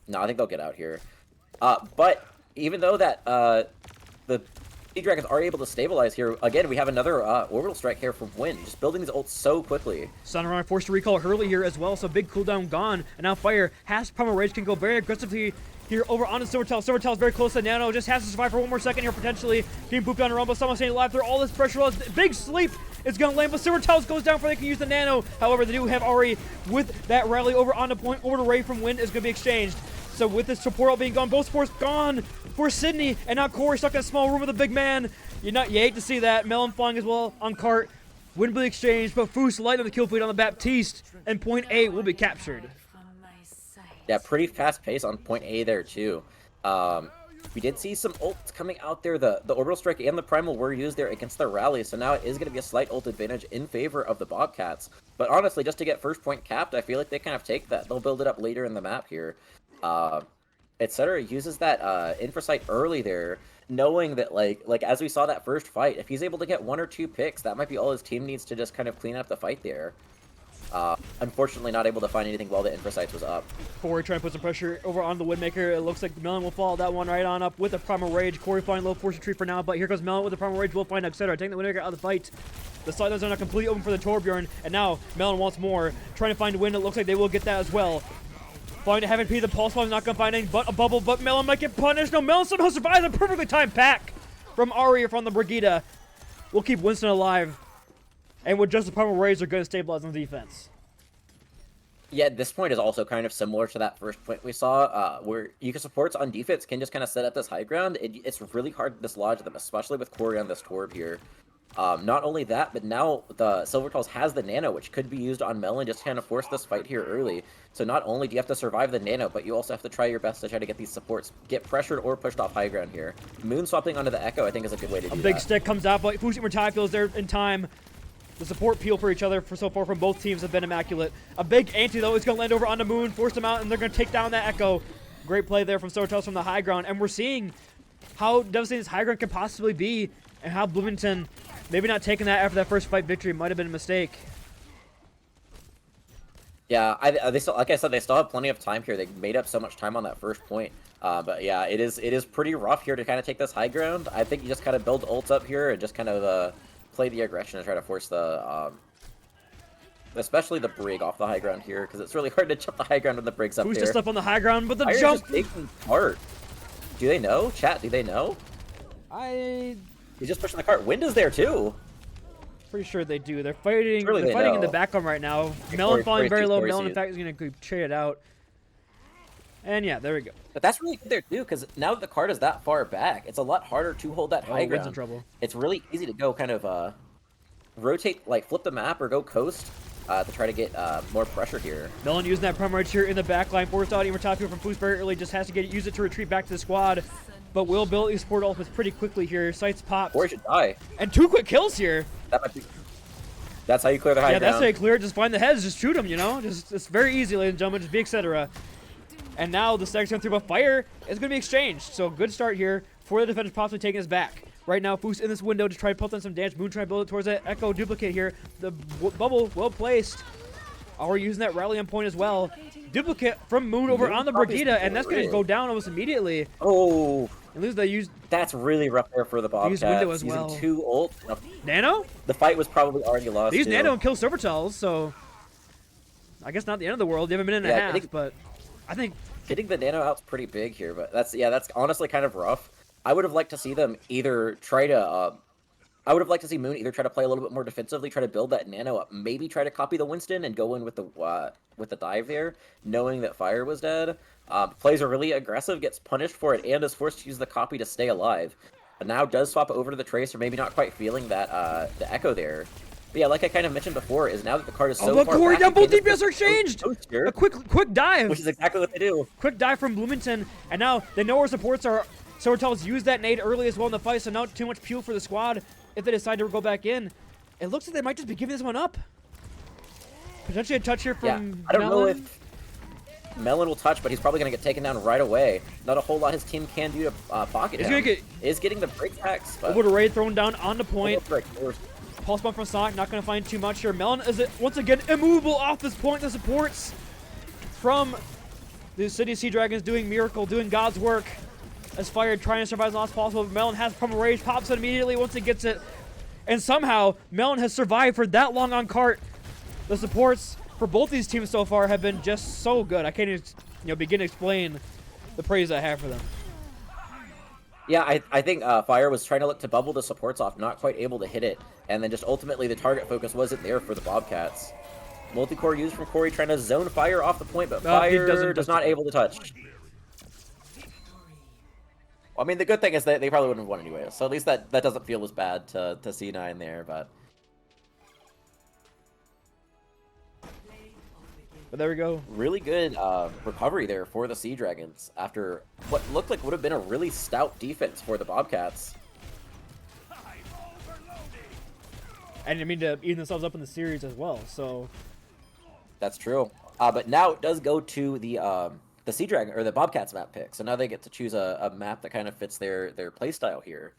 No, I think they'll get out here. But even though that the Seadragons are able to stabilize here, again we have another orbital strike here from Wind, just building these ults so quickly. Sunrunner forced to recall Hurley here as well, so big cooldown gone, and now Fire has Primal Rage, can go very aggressively here over onto Silvertail. Silvertail is very close to Nano, just has to survive for 1 more second here potentially. Getting booped on a rumble, someone staying alive through all this pressure. Big sleep is going to land, but Silvertail goes down before they can use the Nano. However, they do have Ari with that rally over onto point. Over to Ray from Wind is going to be exchanged. So with this support all being gone, both supports gone for Sydney, and now Corey stuck in a small room with a big man. You hate to see that. Melon flying as well on cart. Wind will be exchanged, but Foos light on the kill feed on the Baptiste, and point A will be captured. Yeah, pretty fast pace on point A there too. We did see some ults coming out there. The Orbital Strike and the Primal were used there against the rally, so now it is going to be a slight ult advantage in favor of the Bobcats. But honestly, just to get first point capped, I feel like they kind of take that. They'll build it up later in the map here. Etc. uses that Infrasight early there, knowing that like as we saw that first fight, if he's able to get 1 or 2 picks, that might be all his team needs to just kind of clean up the fight there. Unfortunately not able to find anything while the Infrasight was up. Corey trying to put some pressure over on the Widowmaker. It looks like Melon will follow that one right on up with the Primal Rage. Corey flying low, force retreat for now, but here goes Melon with the Primal Rage. We'll find etc. Taking the Widowmaker out of the fight. The sidelines are not completely open for the Torbjorn, and now Melon wants more. Trying to find a win. It looks like they will get that as well. Flying to Heaven P, the Pulse Bomb is not going to find anything but a bubble, but Melon might get punished. No, Melon somehow survives a perfectly timed pack from Ari or from the Brigida. We'll keep Winston alive. And with just the Primal Rage, they're going to stabilize on defense. Yeah, this point is also kind of similar to that first point we saw, where Yuka supports on defense can just kind of set up this high ground. It's really hard to dislodge them, especially with Corey on this Torb here. Not only that, but now the Silvertals has the Nano, which could be used on Melon just to kind of force this fight here early. So not only do you have to survive the Nano, but you also have to try your best to try to get these supports, get pressured or pushed off high ground here. Moon swapping onto the Echo, I think, is a good way to do that. A big stick comes out, but Fushi Murtai feels there in time. The support peel for each other for so far from both teams have been immaculate. A big anti, though, is going to land over on the Moon, force them out, and they're going to take down that Echo. Great play there from Sotos from the high ground, and we're seeing how devastating this high ground can possibly be, and how Bloomington maybe not taking that after that first fight victory might have been a mistake. Yeah, they still, like I said, they still have plenty of time here. They made up so much time on that first point. But yeah, it is pretty rough here to kind of take this high ground. I think you just kind of build ults up here and just kind of play the aggression and try to force the, especially the Brig off the high ground here, because it's really hard to jump the high ground when the Brig's up Who's there. just up on the high ground, but the Fire's jump. Just taking part. Do they know? Chat, do they know? He's just pushing the cart. Wind is there too. Pretty sure they do. They're fighting. Surely They're they fighting know. in the background right now. Corey- Melon falling very low. Corey Melon, in sees. fact, is going to trade it out. And yeah, there we go. But that's really good there too, because now that the cart is that far back, it's a lot harder to hold that high Wind's ground. in trouble. It's really easy to go kind of rotate, like flip the map or go coast to try to get more pressure here. Melon using that prime right here in the back line. Forced out Immortality from Foos very early. Just has to use it to retreat back to the squad. But will build these support ultimates pretty quickly here. Sights popped. Or he should die. And 2 quick kills here. That might be... That's how you clear the high Yeah, ground. that's how you clear it. Just find the heads. Just shoot them, you know? It's very easy, ladies and gentlemen. Just be etc. And now the Stags come through, but fire is going to be exchanged. So good start here for the defenders possibly taking us back. Right now, Foos in this window to try to put on some damage. Moon trying to build it towards that Echo duplicate here. The bubble well placed. Are using that rally on point as well. Duplicate from Moon over on the Brigida, and that's going to go down almost immediately. Oh, And lose the use that's really rough there for the Bobcats. window as well. Using 2 ult. Nano. The fight was probably already lost. They use too. Nano and kill Silvertells, so I guess not the end of the world. They have a minute and a half, but I think getting the Nano out's pretty big here. But that's honestly kind of rough. I would have liked to see them either try to. I would have liked to see Moon either try to play a little bit more defensively, try to build that Nano up, maybe try to copy the Winston and go in with the dive there, knowing that Fire was dead. Plays are really aggressive, gets punished for it, and is forced to use the copy to stay alive. But now does swap over to the Tracer, maybe not quite feeling that the Echo there. But yeah, like I kind of mentioned before, is now that the card is so far Corey back, down, both you can DPS just are exchanged. Coaster, A quick dive. which is exactly what they do. Quick dive from Bloomington, and now they know where supports are. Silvertells used that nade early as well in the fight, so now too much fuel for the squad if they decide to go back in. It looks like they might just be giving this one up. Potentially a touch here from I don't know Melon. if Melon will touch, but he's probably going to get taken down right away. Not a whole lot his team can do to pocket He's him. gonna Is getting the break packs, but Over to Raid thrown down on the point. break. Pulse bomb from Sonic, not going to find too much here. Melon is once again immovable off this point. The supports from the City Seadragons doing miracle, doing God's work. As Fire trying to survive as long as possible. But Melon has Promo Rage, pops it immediately once he gets it. And somehow, Melon has survived for that long on cart. The supports for both these teams so far have been just so good. I can't even begin to explain the praise I have for them. Yeah, I think Fire was trying to look to bubble the supports off, not quite able to hit it. And then just ultimately the target focus wasn't there for the Bobcats. Multi-core used from Corey trying to zone Fire off the point, but Fire does not able to touch. I mean, the good thing is that they probably wouldn't have won anyway, so at least that doesn't feel as bad to C9 there, but there we go. really good recovery there for the Seadragons after what looked like would have been a really stout defense for the Bobcats. And I mean to even themselves up in the series as well, so That's true. But now it does go to the Seadragon or the Bobcats map pick. So now they get to choose a map that kind of fits their playstyle here.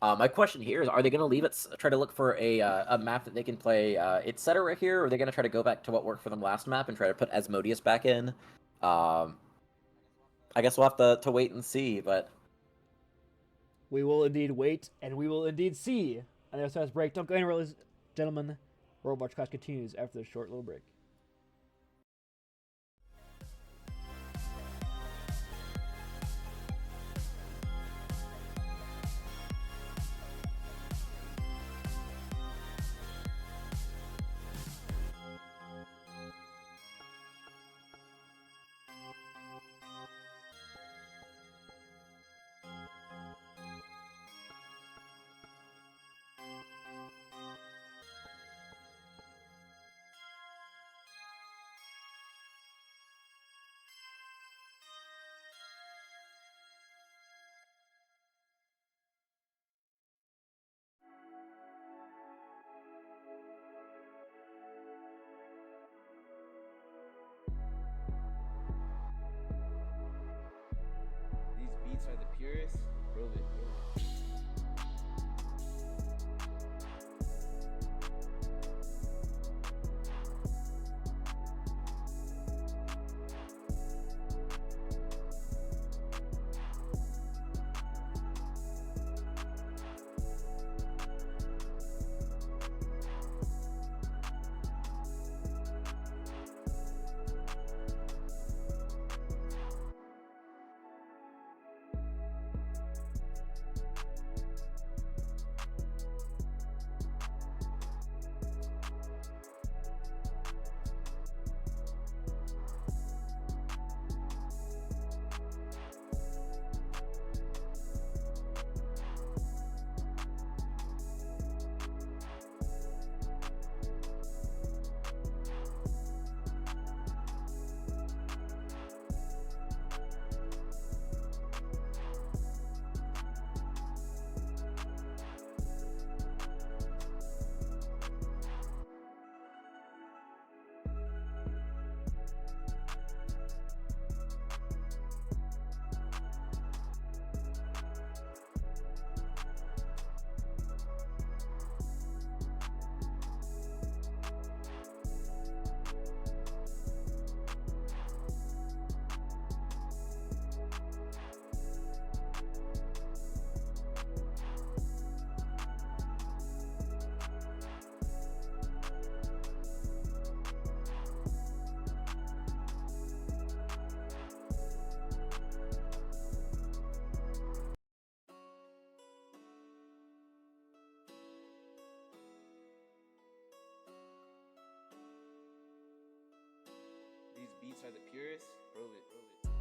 My question here is: are they going to leave it? Try to look for a map that they can play etc. here, or are they going to try to go back to what worked for them last map and try to put Asmodeus back in? I guess we'll have to wait and see. But we will indeed wait, and we will indeed see. On the other side's break. Don't go anywhere, ladies and gentlemen. Overwatch class continues after this short little break. beats are the purest, roll it. These beats are the purest, roll it, roll it.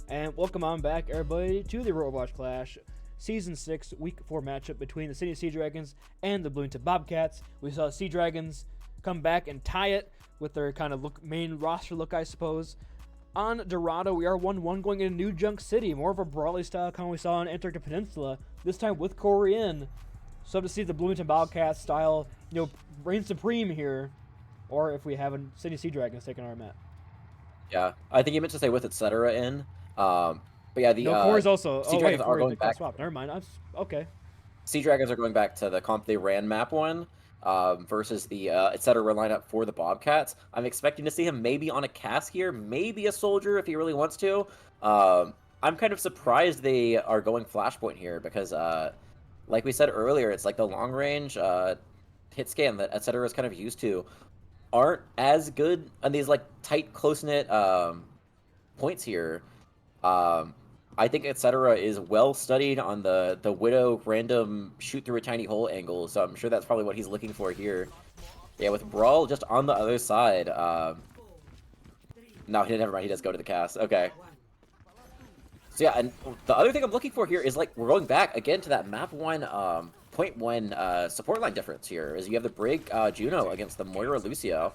And welcome on back, everybody, to the Overwatch Clash Season 6 Week 4 matchup between the City Seadragons and the Bloomington Bobcats. We saw Seadragons come back and tie it with their kind of main roster look, I suppose. On Dorado, we are 1-1 going into New Junk City, more of a brawly style kind of we saw on Antarctica Peninsula, this time with Corey in. So to see the Bloomington Bobcats style, reign supreme here, or if we have a City Seadragons taking our map. Yeah, I think you meant to say with etc. in. But yeah, the Corey's also. Seadragons are going back. Swap. Never mind. Okay. Seadragons are going back to the comp they ran map one versus the etc. lineup for the Bobcats. I'm expecting to see him maybe on a cast here, maybe a soldier if he really wants to. I'm kind of surprised they are going Flashpoint here because, like we said earlier, it's like the long range hit scan that etc. is kind of used to aren't as good on these like tight, close-knit points here. I think etc. is well studied on the Widow random shoot through a tiny hole angle, so I'm sure that's probably what he's looking for here. Yeah, with Brawl just on the other side. No, never mind, he does go to the cast. Okay. So yeah, and the other thing I'm looking for here is like we're going back again to that map 1 0.1 support line difference here. Is you have the Brig Juno against the Moira Lucio.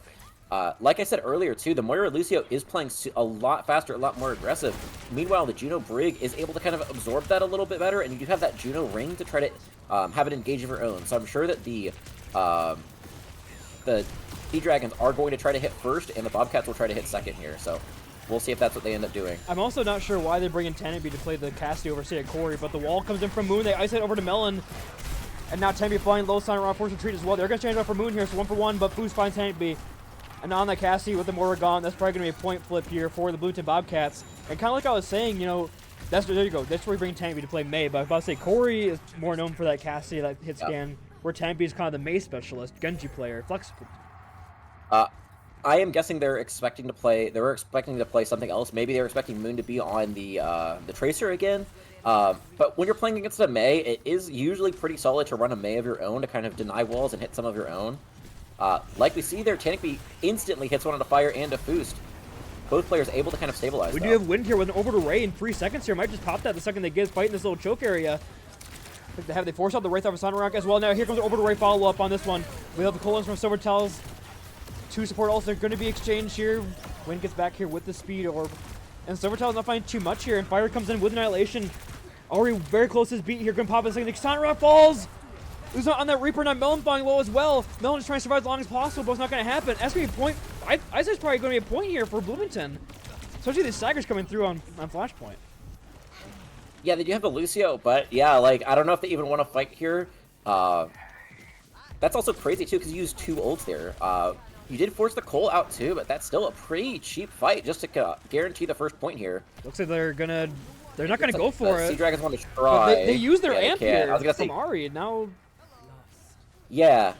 Like I said earlier, too, the Moira Lucio is playing a lot faster, a lot more aggressive. Meanwhile, the Juno Brig is able to kind of absorb that a little bit better, and you do have that Juno Ring to try to have it engage of your own. So I'm sure that the Seadragons are going to try to hit first, and the Bobcats will try to hit second here. So we'll see if that's what they end up doing. I'm also not sure why they bring in Tenby to play the Cassidy over Say Corey, but the wall comes in from Moon. They ice it over to Melon. And now Tenby flying low, sign around force retreat as well. They're going to change it up for Moon here, so 1-for-1, but Foos finds Tenby. And on the Cassie with the Moira gone, that's probably going to be a point flip here for the Bloomington Bobcats. And kind of like I was saying, you know, there you go. That's where we bring Tenby to play May. But I was about to say, Corey is more known for that Cassie, that hit scan, where Tenby is kind of the May specialist, Genji player, flexible. I am guessing they're expecting to play something else. Maybe they're expecting Moon to be on the Tracer again. But when you're playing against a Mei, it is usually pretty solid to run a Mei of your own to kind of deny walls and hit some of your own. Like we see there, Tenby instantly hits one on a fire and a Foost. Both players able to kind of stabilize. We do have Wind here with an orbital ray in 3 seconds here. Might just pop that the second they get fight in this little choke area. They force out the Wraith off of Sonorock as well. Now here comes the orbital ray follow-up on this one. We have the Colons from Silvertells. 2 support ults are going to be exchanged here. Wind gets back here with the speed orb. And Silvertells not finding too much here. And Fire comes in with Annihilation. Already very close to his beat here. Going to pop a second. Sonorock falls. Who's not on that Reaper, not Melon falling low as well. Melon is trying to survive as long as possible, but it's not going to happen. That's going to be a point. I say it's probably going to be a point here for Bloomington. Especially these Saggers coming through on Flashpoint. Yeah, they do have the Lucio, but yeah, like, I don't know if they even want to fight here. That's also crazy, too, because you used 2 ults there. You did force the Cole out, too, but that's still a pretty cheap fight just to guarantee the first point here. Looks like they're not going to go for it. Seadragons want to try. They use their amp here from say, Ari, and now... Yeah.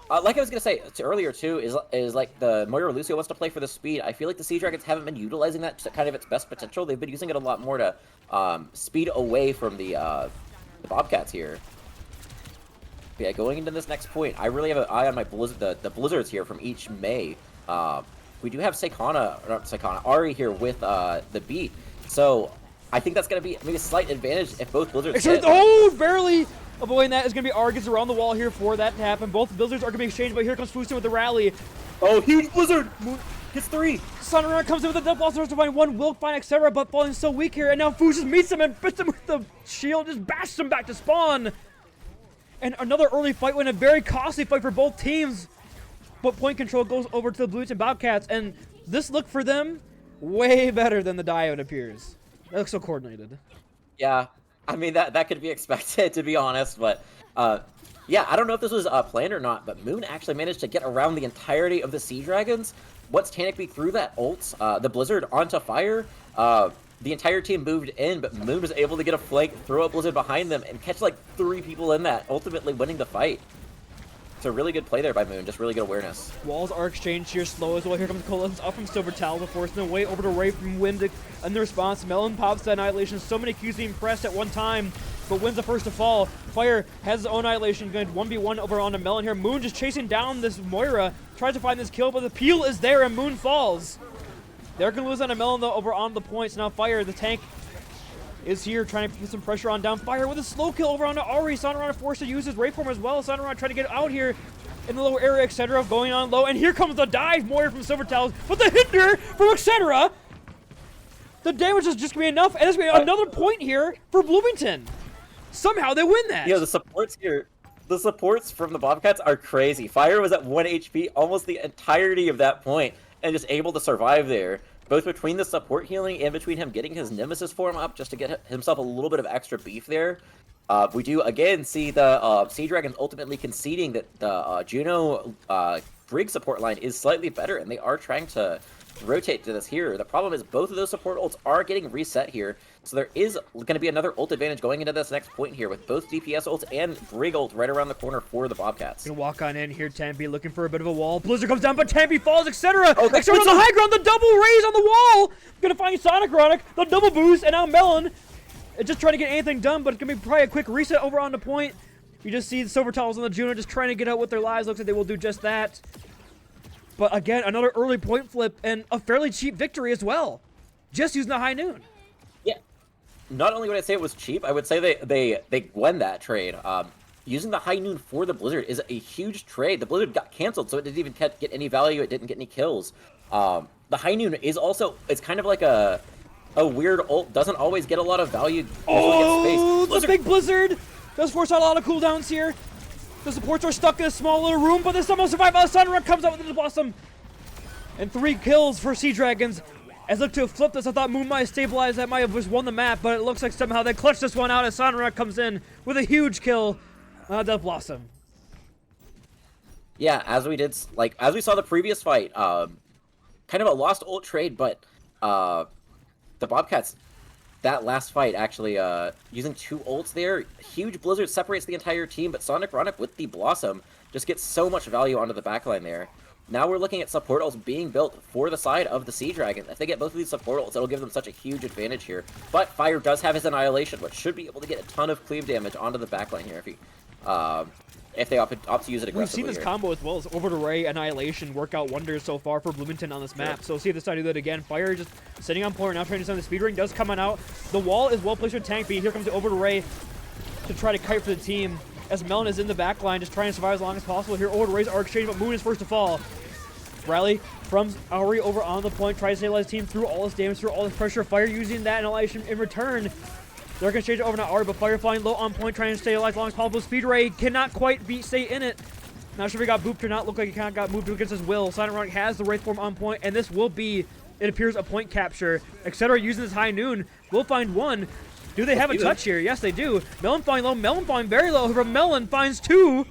Like I was going to say earlier, too, is like the Moira Lucio wants to play for the speed. I feel like the Seadragons haven't been utilizing that to kind of its best potential. They've been using it a lot more to speed away from the Bobcats here. But yeah, going into this next point, I really have an eye on my the Blizzards here from each Mei. We do have Ari here with the beat. So I think that's going to be maybe a slight advantage if both Blizzards hit. Oh, barely avoiding that is going to be Argus around the wall here for that to happen. Both Blizzards are going to be exchanged, but here comes Fooston with the rally. Oh, huge Blizzard! Gets 3. Sunrunner comes in with a double also to find 1, will find etc., but falling so weak here, and now Foos just meets him and fits him with the shield, just bashes him back to spawn. And another early fight win, a very costly fight for both teams. But point control goes over to the Bloomington Bobcats, and this look for them way better than the Diode appears. It looks so coordinated. Yeah, I mean, that could be expected, to be honest, but yeah, I don't know if this was planned or not, but Moon actually managed to get around the entirety of the Seadragons. Once Tanakby threw that ult, the Blizzard onto Fire, the entire team moved in, but Moon was able to get a flank, throw a Blizzard behind them, and catch like 3 people in that, ultimately winning the fight. It's a really good play there by Moon, just really good awareness. Walls are exchanged here slow as well. Here comes Colons up from Silvertells, forcing their way over to Ray from Wind. In the response, Melon pops the Annihilation. So many Qs being pressed at one time, but Wind's the first to fall. Fire has his own Annihilation, going to 1v1 over onto Melon here. Moon just chasing down this Moira, tries to find this kill, but the peel is there and Moon falls. They're going to lose on a Melon though over on the points. Now Fire, the tank, is here trying to put some pressure on down. Fire with a slow kill over onto Ari. Sonorock forced to use his Ray form as well. Sonorock trying to get out here in the lower area, etc. Going on low. And here comes the dive Moira from Silvertells, but the hinder from etc. The damage is just going to be enough, and it's going to be another point here for Bloomington. Somehow they win that. Yeah, the supports here, the supports from the Bobcats are crazy. Fire was at 1 HP almost the entirety of that point, and just able to survive there. Both between the support healing and between him getting his Nemesis form up just to get himself a little bit of extra beef there. We do again see the Seadragons ultimately conceding that the Juno Brig support line is slightly better, and they are trying to rotate to this here. The problem is both of those support ults are getting reset here, so there is going to be another ult advantage going into this next point here with both DPS ults and Brig ult right around the corner for the Bobcats. Gonna walk on in here, Tenby looking for a bit of a wall. Blizzard comes down, but Tenby falls, etc. Oh, etc. on the high ground, the double raise on the wall. Gonna find Sonic Ronic, the double boost, and now Melon. Just trying to get anything done, but it's gonna be probably a quick reset over on the point. You just see the Silvertells and the Juno just trying to get out with their lives. Looks like they will do just that. But again, another early point flip and a fairly cheap victory as well. Just using the high noon. Yeah. Not only would I say it was cheap, I would say they won that trade. using the High Noon for the Blizzard is a huge trade. The Blizzard got canceled, so it didn't even get any value. It didn't get any kills. The High Noon is also, it's kind of like a weird ult. Doesn't always get a lot of value. Oh, the big Blizzard does force out a lot of cooldowns here. The supports are stuck in a small little room, but they somehow survive. Sunrun comes out with the Blossom. And 3 kills for Seadragons. As look to flip this, I thought Moon might have stabilized, that might have just won the map, but it looks like somehow they clutched this one out as Sunrun comes in with a huge kill. Death Blossom. Yeah, as we saw the previous fight, kind of a lost ult trade, but the Bobcats, that last fight actually using 2 ults there, huge Blizzard separates the entire team, but Sonic Ronic with the Blossom just gets so much value onto the backline there. Now we're looking at support ults being built for the side of the Seadragons. If they get both of these support ults, it'll give them such a huge advantage here. But Fire does have his Annihilation, which should be able to get a ton of cleave damage onto the backline here if they opt to use it aggressively. We've seen this combo as well as Orbital Ray, Annihilation work out wonders so far for Bloomington on this map. So see if this side do that again. Fire just sitting on point, now trying to send the speed ring, does come on out. The wall is well placed with Tank B. Here comes the Orbital Ray to try to kite for the team. As Melon is in the back line, just trying to survive as long as possible. Here, Orbital Rays are exchanged, but Moon is first to fall. Rally from Auri over on the point, tries to stabilize the team through all this damage, through all this pressure. Fire using that Annihilation in return. They're going to change it over to Auri, but Fire flying low on point, trying to stay alive as long as possible. Speed Ray cannot quite stay in it. Not sure if he got booped or not. Looked like he kind of got moved against his will. Silent Rock has the Wraith form on point, and this will be, it appears, a point capture. Etc. using this High Noon will find one. Do they have a touch here? Yes, they do. Melon flying low. Melon flying very low. But Melon finds 2.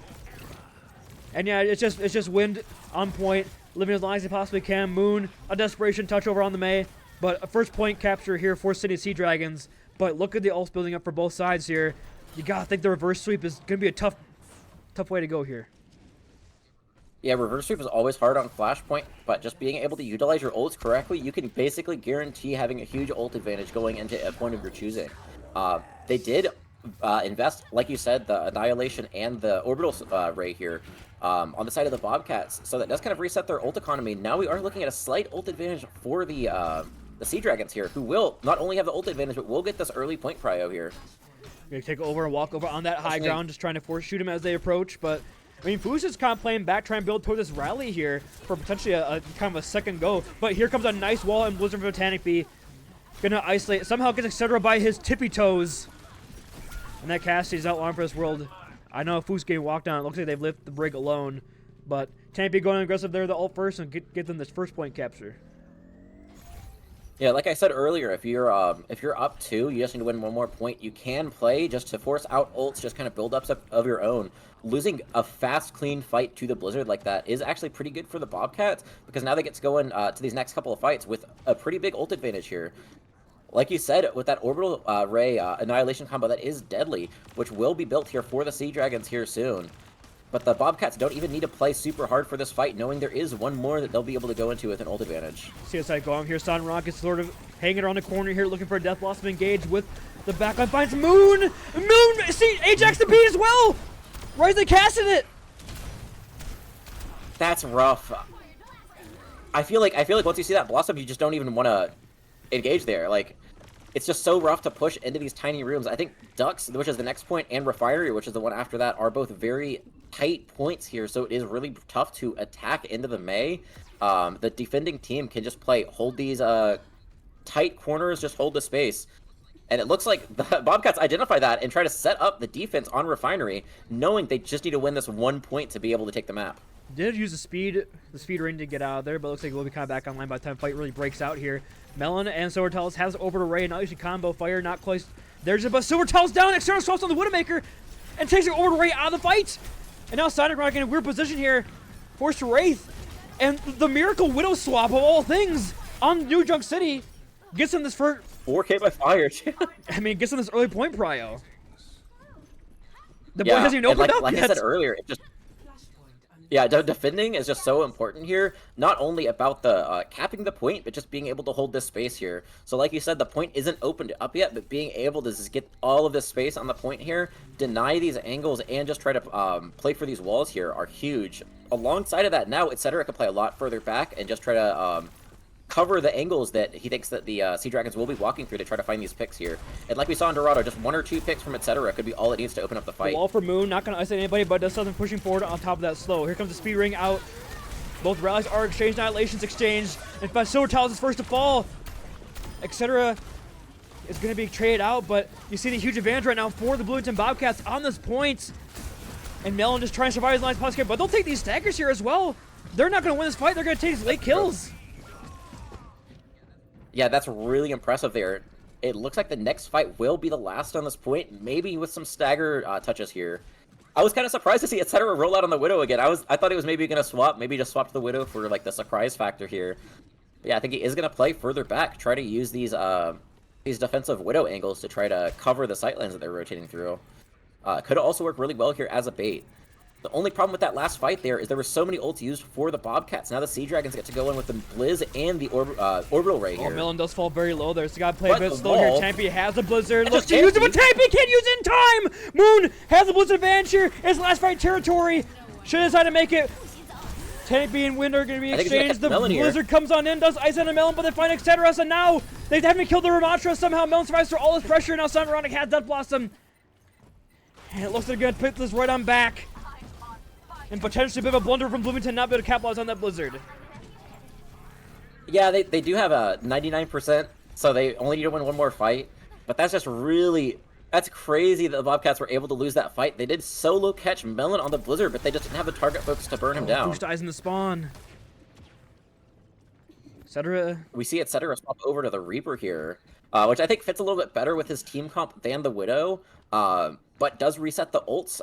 And yeah, it's just Wind on point, living as long as he possibly can. Moon, a desperation touch over on the Mei, but a first point capture here for City Seadragons. But look at the ults building up for both sides here. You gotta think the reverse sweep is gonna be a tough way to go here. Yeah, reverse sweep is always hard on Flashpoint, but just being able to utilize your ults correctly, you can basically guarantee having a huge ult advantage going into a point of your choosing. They did invest, like you said, the Annihilation and the Orbital Ray here on the side of the Bobcats, so that does kind of reset their ult economy. Now we are looking at a slight ult advantage for the Seadragons here, who will not only have the ult advantage, but will get this early point prio here. Gonna take over and walk over on that high ground, just trying to force shoot him as they approach, but I mean, Foos is kind of playing back, trying to build toward this rally here for potentially a kind of a second go. But here comes a nice wall and Blizzard Botanic B. Gonna isolate, somehow gets etc. by his tippy toes. And that Cassie's out long for this world. I know Foos getting walked down. It looks like they've left the brig alone. But Botanic B going aggressive there, the ult first, and get them this first point capture. Yeah, like I said earlier, if you're up 2, you just need to win 1 more point. You can play just to force out ults, just kind of build ups of your own. Losing a fast, clean fight to the Blizzard like that is actually pretty good for the Bobcats, because now they get to go in to these next couple of fights with a pretty big ult advantage here. Like you said, with that Orbital Ray Annihilation combo, that is deadly, which will be built here for the Seadragons here soon. But the Bobcats don't even need to play super hard for this fight, knowing there is 1 more that they'll be able to go into with an ult advantage. CSI going here, Sun Rocket sort of hanging around the corner here, looking for a Death Blossom engage with the backline, finds Moon! Moon! See, Ajax the beat as well! Right, they casted it! That's rough. I feel like once you see that Blossom, you just don't even want to engage there. Like, it's just so rough to push into these tiny rooms. I think Ducks, which is the next point, and Refinery, which is the one after that, are both very tight points here, so it is really tough to attack into the Mei. The defending team can just hold these tight corners, just hold the space. And it looks like the Bobcats identify that and try to set up the defense on Refinery, knowing they just need to win this 1 point to be able to take the map. Did use the speed ring to get out of there, but looks like we'll be kind of back online by the time fight really breaks out here. Melon and Silvertails has over to Ray, not usually combo Fire, not close. There's but Silvertails down, external assault on the Widowmaker, and takes it over to Ray out of the fight. And now Sonic Rock in a weird position here, forced to Wraith, and the Miracle Widow swap of all things on New Junk City gets him this first 4K by Fire. I mean, gets him this early point prio. The boy hasn't even opened up like yet. I said earlier, it just defending is just so important here. Not only about the capping the point, but just being able to hold this space here. So like you said, the point isn't opened up yet, but being able to just get all of this space on the point here, deny these angles, and just try to play for these walls here are huge. Alongside of that, now etc. can play a lot further back and just try to cover the angles that he thinks that the Seadragons will be walking through to try to find these picks here. And like we saw in Dorado, just 1 or 2 picks from etc. could be all it needs to open up the fight. The wall for Moon, not going to isolate anybody, but does something pushing forward on top of that slow. Here comes the speed ring out. Both rallies are exchanged, Annihilation's exchanged. In fact, Silver Tiles is first to fall. Etc. is going to be traded out, but you see the huge advantage right now for the Bloomington Bobcats on this point. And Melon just trying to survive his last possible, but they'll take these staggers here as well. They're not going to win this fight. They're going to take these late kills. Yeah, that's really impressive there. It looks like the next fight will be the last on this point, maybe with some stagger touches here. I was kind of surprised to see etc. roll out on the Widow again. I thought he was maybe going to swap, maybe just swap to the Widow for like the surprise factor here. But yeah, I think he is going to play further back, try to use these defensive Widow angles to try to cover the sightlines that they're rotating through. Could also work really well here as a bait. The only problem with that last fight there is there were so many ults used for the Bobcats. Now the Seadragons get to go in with the Blizz and the Orbital Ray here. Oh, Millen does fall very low there. So got to play a bit slow here. Tampy has the Blizzard. Looks to Tampy. use it, but Tampy can't use it in time! Moon has the Blizzard advantage here. It's last fight territory. Should have decided to make it. Tampy and Wind are going to be exchanged. The Blizzard comes on in, does ice on a Melon, but they find etc. And now they haven't killed the Ramatra. Somehow Melon survives through all this pressure. Now Sunronic has Death Blossom. And it looks like they're going to put this right on back. And potentially a bit of a blunder from Bloomington not be able to capitalize on that Blizzard. Yeah, they do have a 99%, so they only need to win one more fight. But that's just really... That's crazy that the Bobcats were able to lose that fight. They did solo catch Melon on the Blizzard, but they just didn't have the target focus to burn him down. Boost eyes in the spawn. Etc. We see etc. swap over to the Reaper here, which I think fits a little bit better with his team comp than the Widow. But does reset the ults.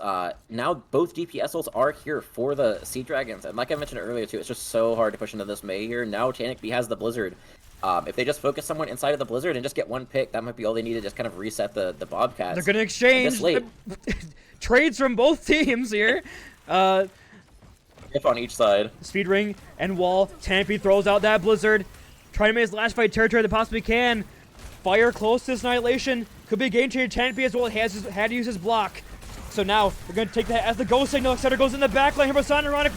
Now both DPS ults are here for the Seadragons, and like I mentioned earlier too, it's just so hard to push into this Mei here. Now Tanik B has the Blizzard. If they just focus someone inside of the Blizzard and just get one pick, that might be all they need to just kind of reset the Bobcats. They're going to exchange trades from both teams here. If on each side. Speed ring and wall. Tampy throws out that Blizzard. Trying to make his last fight territory they possibly can. Fire close to this Annihilation. Could be a game changer. Tampy as well had to use his block. So now they're going to take that as the go signal. Etc. goes in the back line here by Ironic.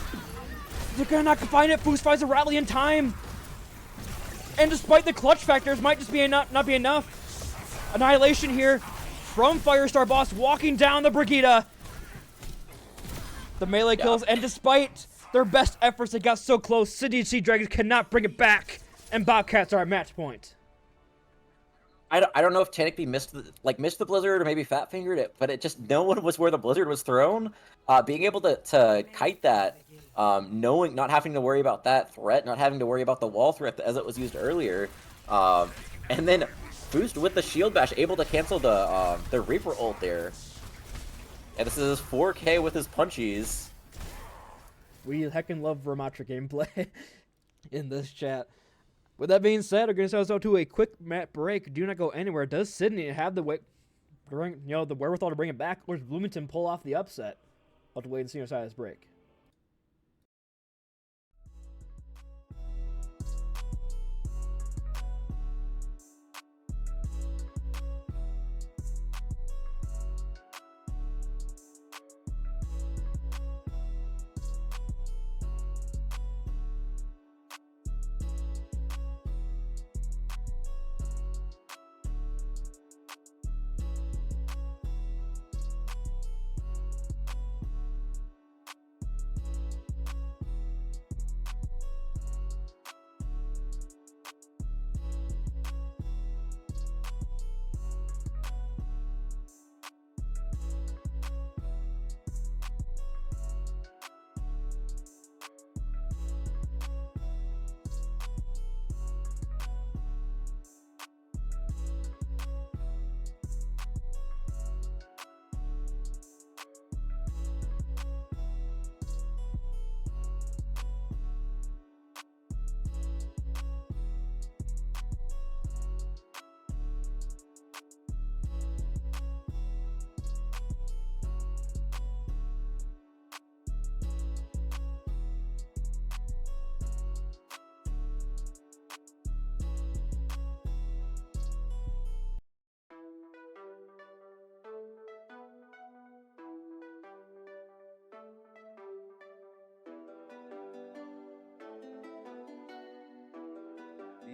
They're going to not find it. Boost finds a rally in time. And despite the clutch factors, might just be not be enough. Annihilation here from Firestar Boss walking down the Brigida. The melee kills, and despite their best efforts, they got so close. City Seadragons cannot bring it back, and Bobcats are at match point. I don't know if Tanik B missed the Blizzard or maybe fat fingered it, but it just no one was where the Blizzard was thrown. Being able to kite that, not having to worry about that threat, not having to worry about the wall threat as it was used earlier, and then boost with the shield bash, able to cancel the Reaper ult there. And this is 4K with his punchies. We heckin' love Ramatra gameplay in this chat. With that being said, we're going to send us out to a quick map break. Do not go anywhere. Does Sydney have the wherewithal to bring it back, or does Bloomington pull off the upset? We'll have to wait and see on the side of this break.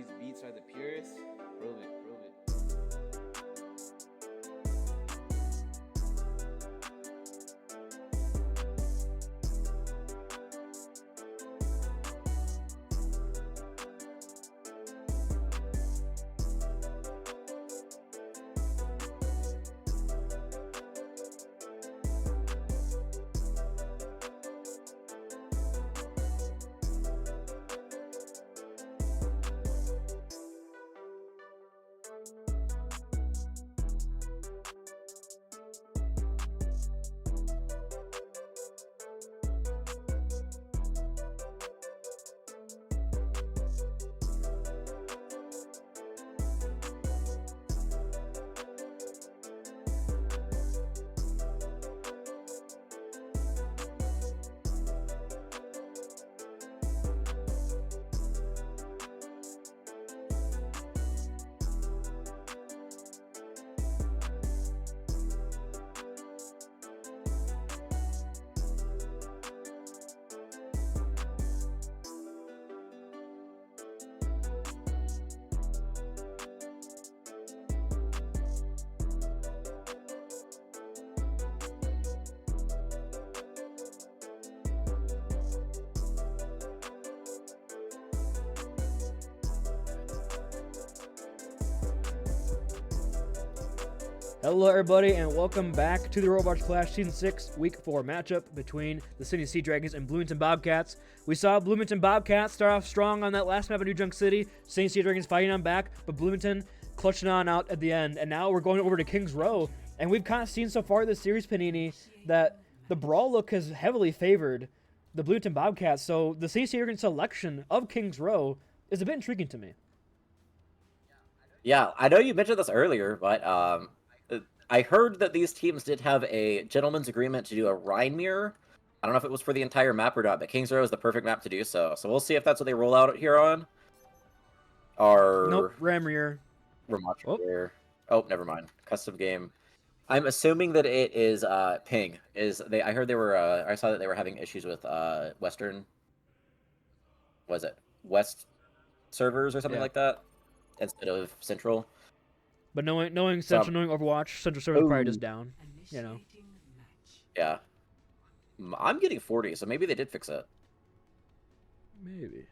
These beats are the purest. Prove it, prove it. Hello everybody and welcome back to the Overwatch Clash Season 6 Week 4 matchup between the City Seadragons and Bloomington Bobcats. We saw Bloomington Bobcats start off strong on that last map of New Junk City, City Seadragons fighting on back, but Bloomington clutching on out at the end. And now we're going over to Kings Row, and we've kind of seen so far this series, Panini, that the brawl look has heavily favored the Bloomington Bobcats, so the City Seadragons selection of Kings Row is a bit intriguing to me. Yeah, I know you mentioned this earlier, but I heard that these teams did have a gentleman's agreement to do a Rhine mirror. I don't know if it was for the entire map or not, but Kings Row is the perfect map to do so. So we'll see if that's what they roll out here on. Or Nope, Ram mirror. Oh, never mind. Custom game. I'm assuming that it is ping. I heard they were I saw that they were having issues with Western. Was it West servers or something like that instead of Central? But knowing Central, knowing Overwatch, Central server probably just down, you know. Yeah. I'm getting 40, so maybe they did fix it. Maybe.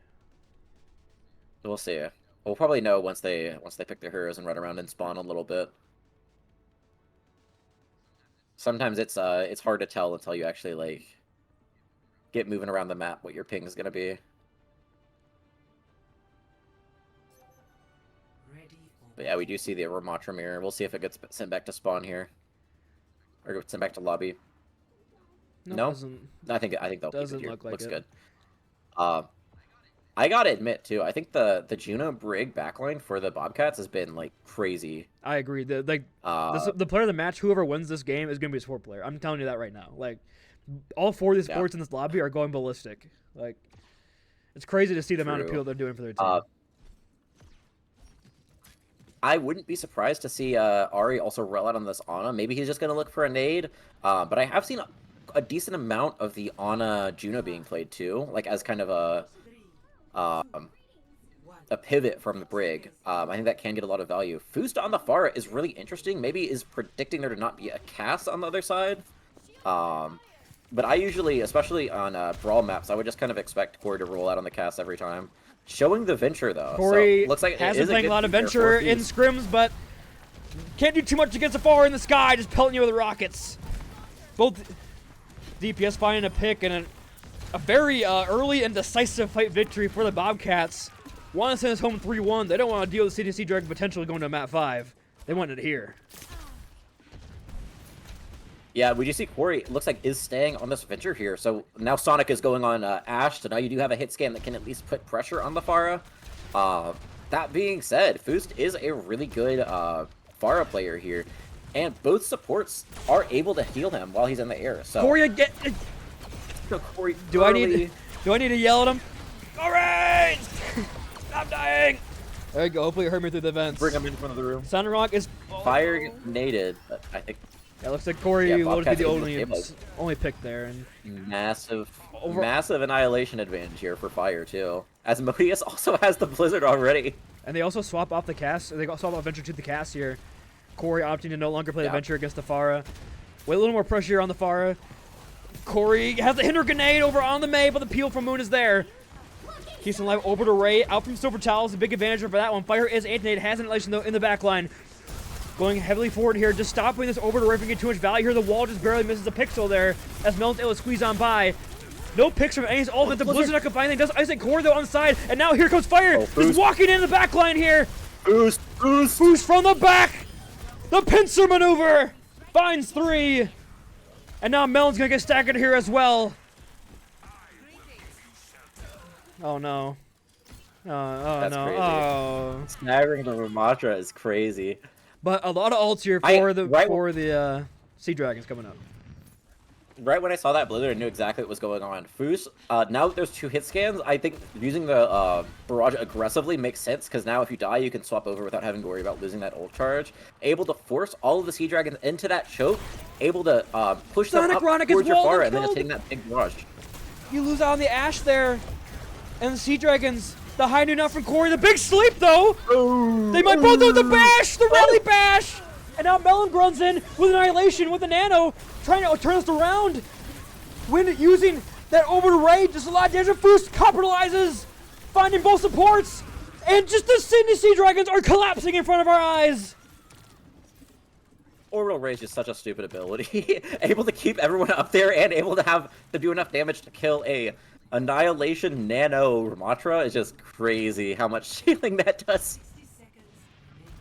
We'll see. We'll probably know once they pick their heroes and run around and spawn a little bit. Sometimes it's hard to tell until you actually like get moving around the map what your ping is gonna be. But yeah, we do see the Ramatra mirror. We'll see if it gets sent back to spawn here, or gets sent back to lobby. No, I think they'll keep it here. Look like Looks it. good. I gotta admit too, I think the Juno Brig backline for the Bobcats has been like crazy. I agree. The player of the match, whoever wins this game, is gonna be a support player. I'm telling you that right now. Like, all four of these supports in this lobby are going ballistic. Like, it's crazy to see the amount of appeal they're doing for their team. I wouldn't be surprised to see Ari also roll out on this Ana. Maybe he's just going to look for a nade. But I have seen a decent amount of the Ana Juno being played too, like as kind of a pivot from the Brig. I think that can get a lot of value. Foost on the Pharah is really interesting. Maybe is predicting there to not be a cast on the other side. But I usually, especially on brawl maps, I would just kind of expect Corey to roll out on the cast every time. Showing the Venture, though. Corey so, looks like has been playing a lot of Venture in scrims, but can't do too much against the Pharah in the sky, just pelting you with the rockets. Both DPS finding a pick and a very early and decisive fight victory for the Bobcats. Want to send us home 3-1. They don't want to deal with the CDC Dragon potentially going to map 5. They wanted it here. Yeah, we just see Corey, looks like, is staying on this Venture here. So now Sonic is going on Ashe, so now you do have a hit scan that can at least put pressure on the Pharah. That being said, Foost is a really good Pharah player here, and both supports are able to heal him while he's in the air. So Corey, get. So Corey, do I need to yell at him? Corey, stop dying! There you go. Hopefully it heard me through the vents. Bring him in front of the room. Soundrock is fire naded, but I think. Yeah, looks like Corey will be the only pick there. And massive annihilation advantage here for Fire too. As Modius also has the Blizzard already And they also swap off the cast. They swap off Venture to the cast here. Corey opting to no longer play the Venture against the Pharah. With a little more pressure on the Pharah. Corey has the hinder grenade over on the Mei, but the peel from Moon is there. Keeps him alive over to Ray. Out from Silver Towels. A big advantage for that one. Fire is anti-nade. Has an annihilation though in the back line. Going heavily forward here. Just stopping this over to Ray from getting too much value here. The wall just barely misses a pixel there. As Melon's able to squeeze on by. No picks from Ace. All the Blizzard not confining anything. Does isolate Corey though on the side. And now here comes Fire. He's walking in the back line here. Boost from the back. The pincer maneuver. Finds 3. And now Melon's going to get staggered here as well. Oh no. That's no. crazy. Oh. Staggering the Ramatra is crazy. But a lot of ults here for the Seadragons coming up. Right when I saw that Blizzard, I knew exactly what was going on. Foos, now that there's 2 hit scans, I think using the barrage aggressively makes sense, because now if you die, you can swap over without having to worry about losing that ult charge. Able to force all of the Seadragons into that choke, able to push them up towards your Pharah, and then just hitting that big barrage. You lose out on the Ashe there. And the Seadragons, the high noon out from Corey, the big sleep though! They might both do the bash, the rally bash! And now Melon runs in with Annihilation with the Nano, trying to turn this around. When using that over to Ray, just a lot of damage. Boost capitalizes, finding both supports, and just the Sydney Seadragons are collapsing in front of our eyes. Orbital Ray is just such a stupid ability. Able to keep everyone up there and able to do enough damage to kill a Annihilation Nano Ramatra is just crazy how much healing that does.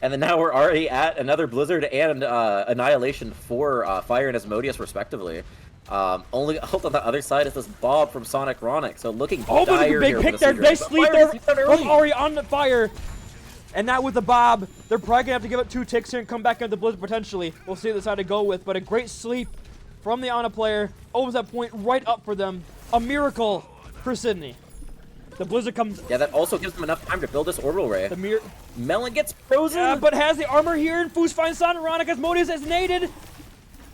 And then now we're already at another Blizzard and Annihilation for Fire and Asmodeus, respectively. Only ult on the other side is this Bob from Sonic Ronic. So looking dire but the big pick there. They sleep there from Ari on the Fire. And now with the Bob, they're probably going to have to give up 2 ticks here and come back into the Blizzard potentially. We'll see what they decide to go with. But a great sleep from the Ana player. Opens that point right up for them. A miracle for Sydney. The Blizzard comes... Yeah, that also gives them enough time to build this Orbital Ray. The Melon gets frozen! Yeah, but has the armor here, and Foos finds Sonic Ronic. Asmodeus is naded.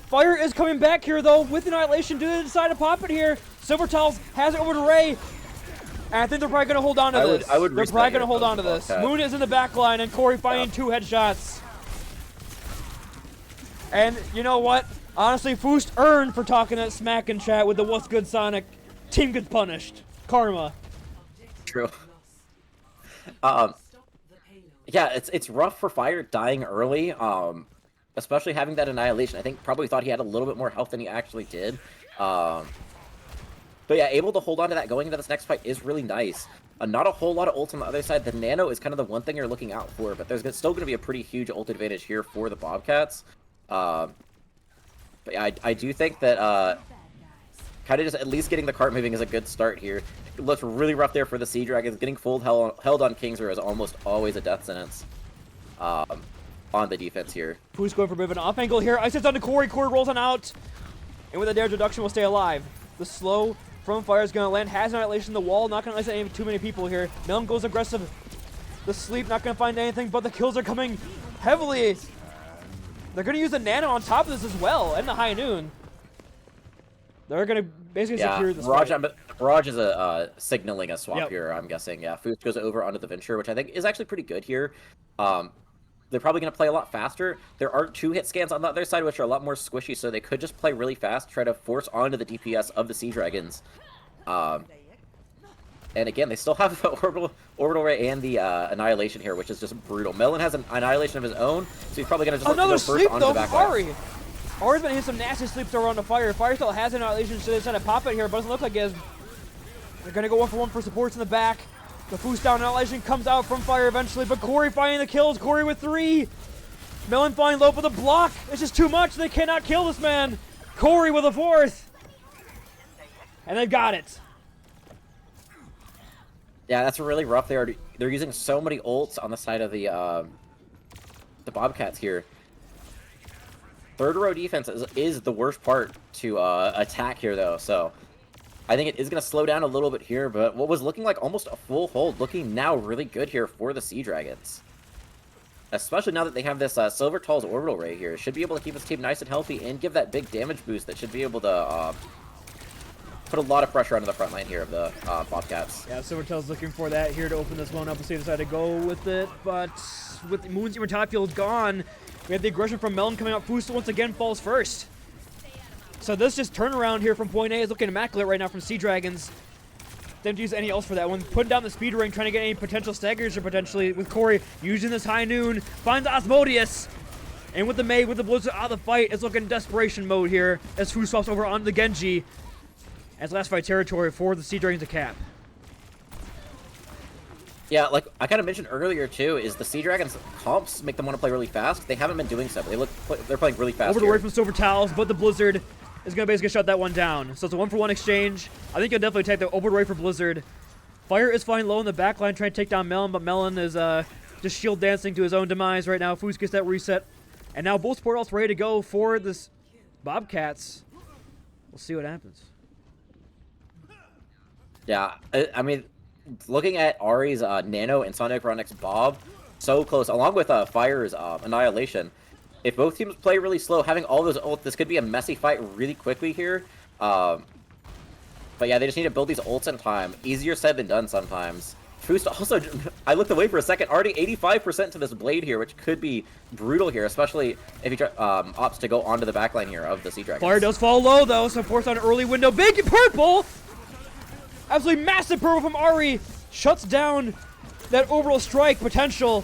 Fire is coming back here, though, with Annihilation. Do they decide to pop it here? Silver Towels has it over to Ray. And I think they're probably going to hold on to this. They're probably going to hold on to this. Moon is in the back line, and Corey finding 2 headshots. And you know what? Honestly, Foos earned for talking that smack in chat with the What's Good Sonic. Team gets punished. Karma. True. Yeah, it's rough for Fire dying early, especially having that Annihilation. I think probably thought he had a little bit more health than he actually did. But yeah, able to hold on to that going into this next fight is really nice. Not a whole lot of ults on the other side. The Nano is kind of the one thing you're looking out for, but there's still going to be a pretty huge ult advantage here for the Bobcats. But yeah, I do think that kind of just at least getting the cart moving is a good start here. It looks really rough there for the Seadragons. Getting full held on Kingsor is almost always a death sentence on the defense here. Who's going for a bit of an off angle here? Ice hits onto Corey. Corey rolls on out. And with a damage reduction, will stay alive. The slow from Fire is going to land. Has Annihilation. The wall not going to isolate too many people here. Melon goes aggressive. The sleep not going to find anything, but the kills are coming heavily. They're going to use the Nano on top of this as well, and the High Noon. They're going to basically secure this fight. Barrage is signaling a swap here, I'm guessing. Yeah, Foos goes over onto the Venture, which I think is actually pretty good here. They're probably going to play a lot faster. There are 2 hit scans on the other side, which are a lot more squishy, so they could just play really fast, try to force onto the DPS of the Seadragons. And again, they still have the Orbital Ray and the Annihilation here, which is just brutal. Melon has an Annihilation of his own, so he's probably going to just go first onto the back line. Ari! Ari's been hitting some nasty sleeps around the Fire. Fire still has Annihilation, so they're trying to pop it here, but it doesn't look like it is. They're going to go 1-for-1 for supports in the back. The boost down Annihilation comes out from Fire eventually, but Corey finding the kills. Corey with 3. Melon finding low for the block. It's just too much. They cannot kill this man. Corey with a 4th. And they've got it. Yeah, that's really rough. They're using so many ults on the side of the Bobcats here. Third row defense is the worst part to attack here, though. So I think it is going to slow down a little bit here. But what was looking like almost a full hold, looking now really good here for the Seadragons. Especially now that they have this Silver Tall's Orbital Ray here. Should be able to keep this team nice and healthy and give that big damage boost that should be able to put a lot of pressure onto the front line here of the Bobcats. Yeah, Silvertail's looking for that here to open this one up. We'll see if they decide to go with it, but with Moon's even top field gone, we have the aggression from Melon coming out. Foost once again falls first. So this just turnaround here from point A is looking immaculate right now from Seadragons. Didn't use any else for that one. Putting down the speed ring, trying to get any potential staggers or potentially with Corey using this high noon. Finds Osmodeus. And with the May, with the Blizzard out of the fight, it's looking desperation mode here as Fu swaps over onto the Genji. As last fight territory for the Seadragons to cap. Yeah, like I kind of mentioned earlier too, is the Seadragons comps make them want to play really fast. They haven't been doing so, but they're playing really fast. Over the way from Silver Towels, but the Blizzard is going to basically shut that one down. So it's a 1-for-1 exchange. I think you'll definitely take the over the way for Blizzard. Fire is flying low in the back line, trying to take down Melon, but Melon is just shield dancing to his own demise right now. Foos gets that reset. And now both support ults ready to go for this Bobcats. We'll see what happens. Yeah, I mean, looking at Ari's Nano and Sonic Ronix Bob, so close, along with Fire's Annihilation. If both teams play really slow, having all those ults, this could be a messy fight really quickly here. But yeah, they just need to build these ults in time. Easier said than done sometimes. Foost also, I looked away for a second, already 85% to this Blade here, which could be brutal here, especially if he opts to go onto the backline here of the Seadragons. Fire does fall low though, so forced on an early window. Big purple! Absolutely massive purple from Ari. Shuts down that orbital strike potential.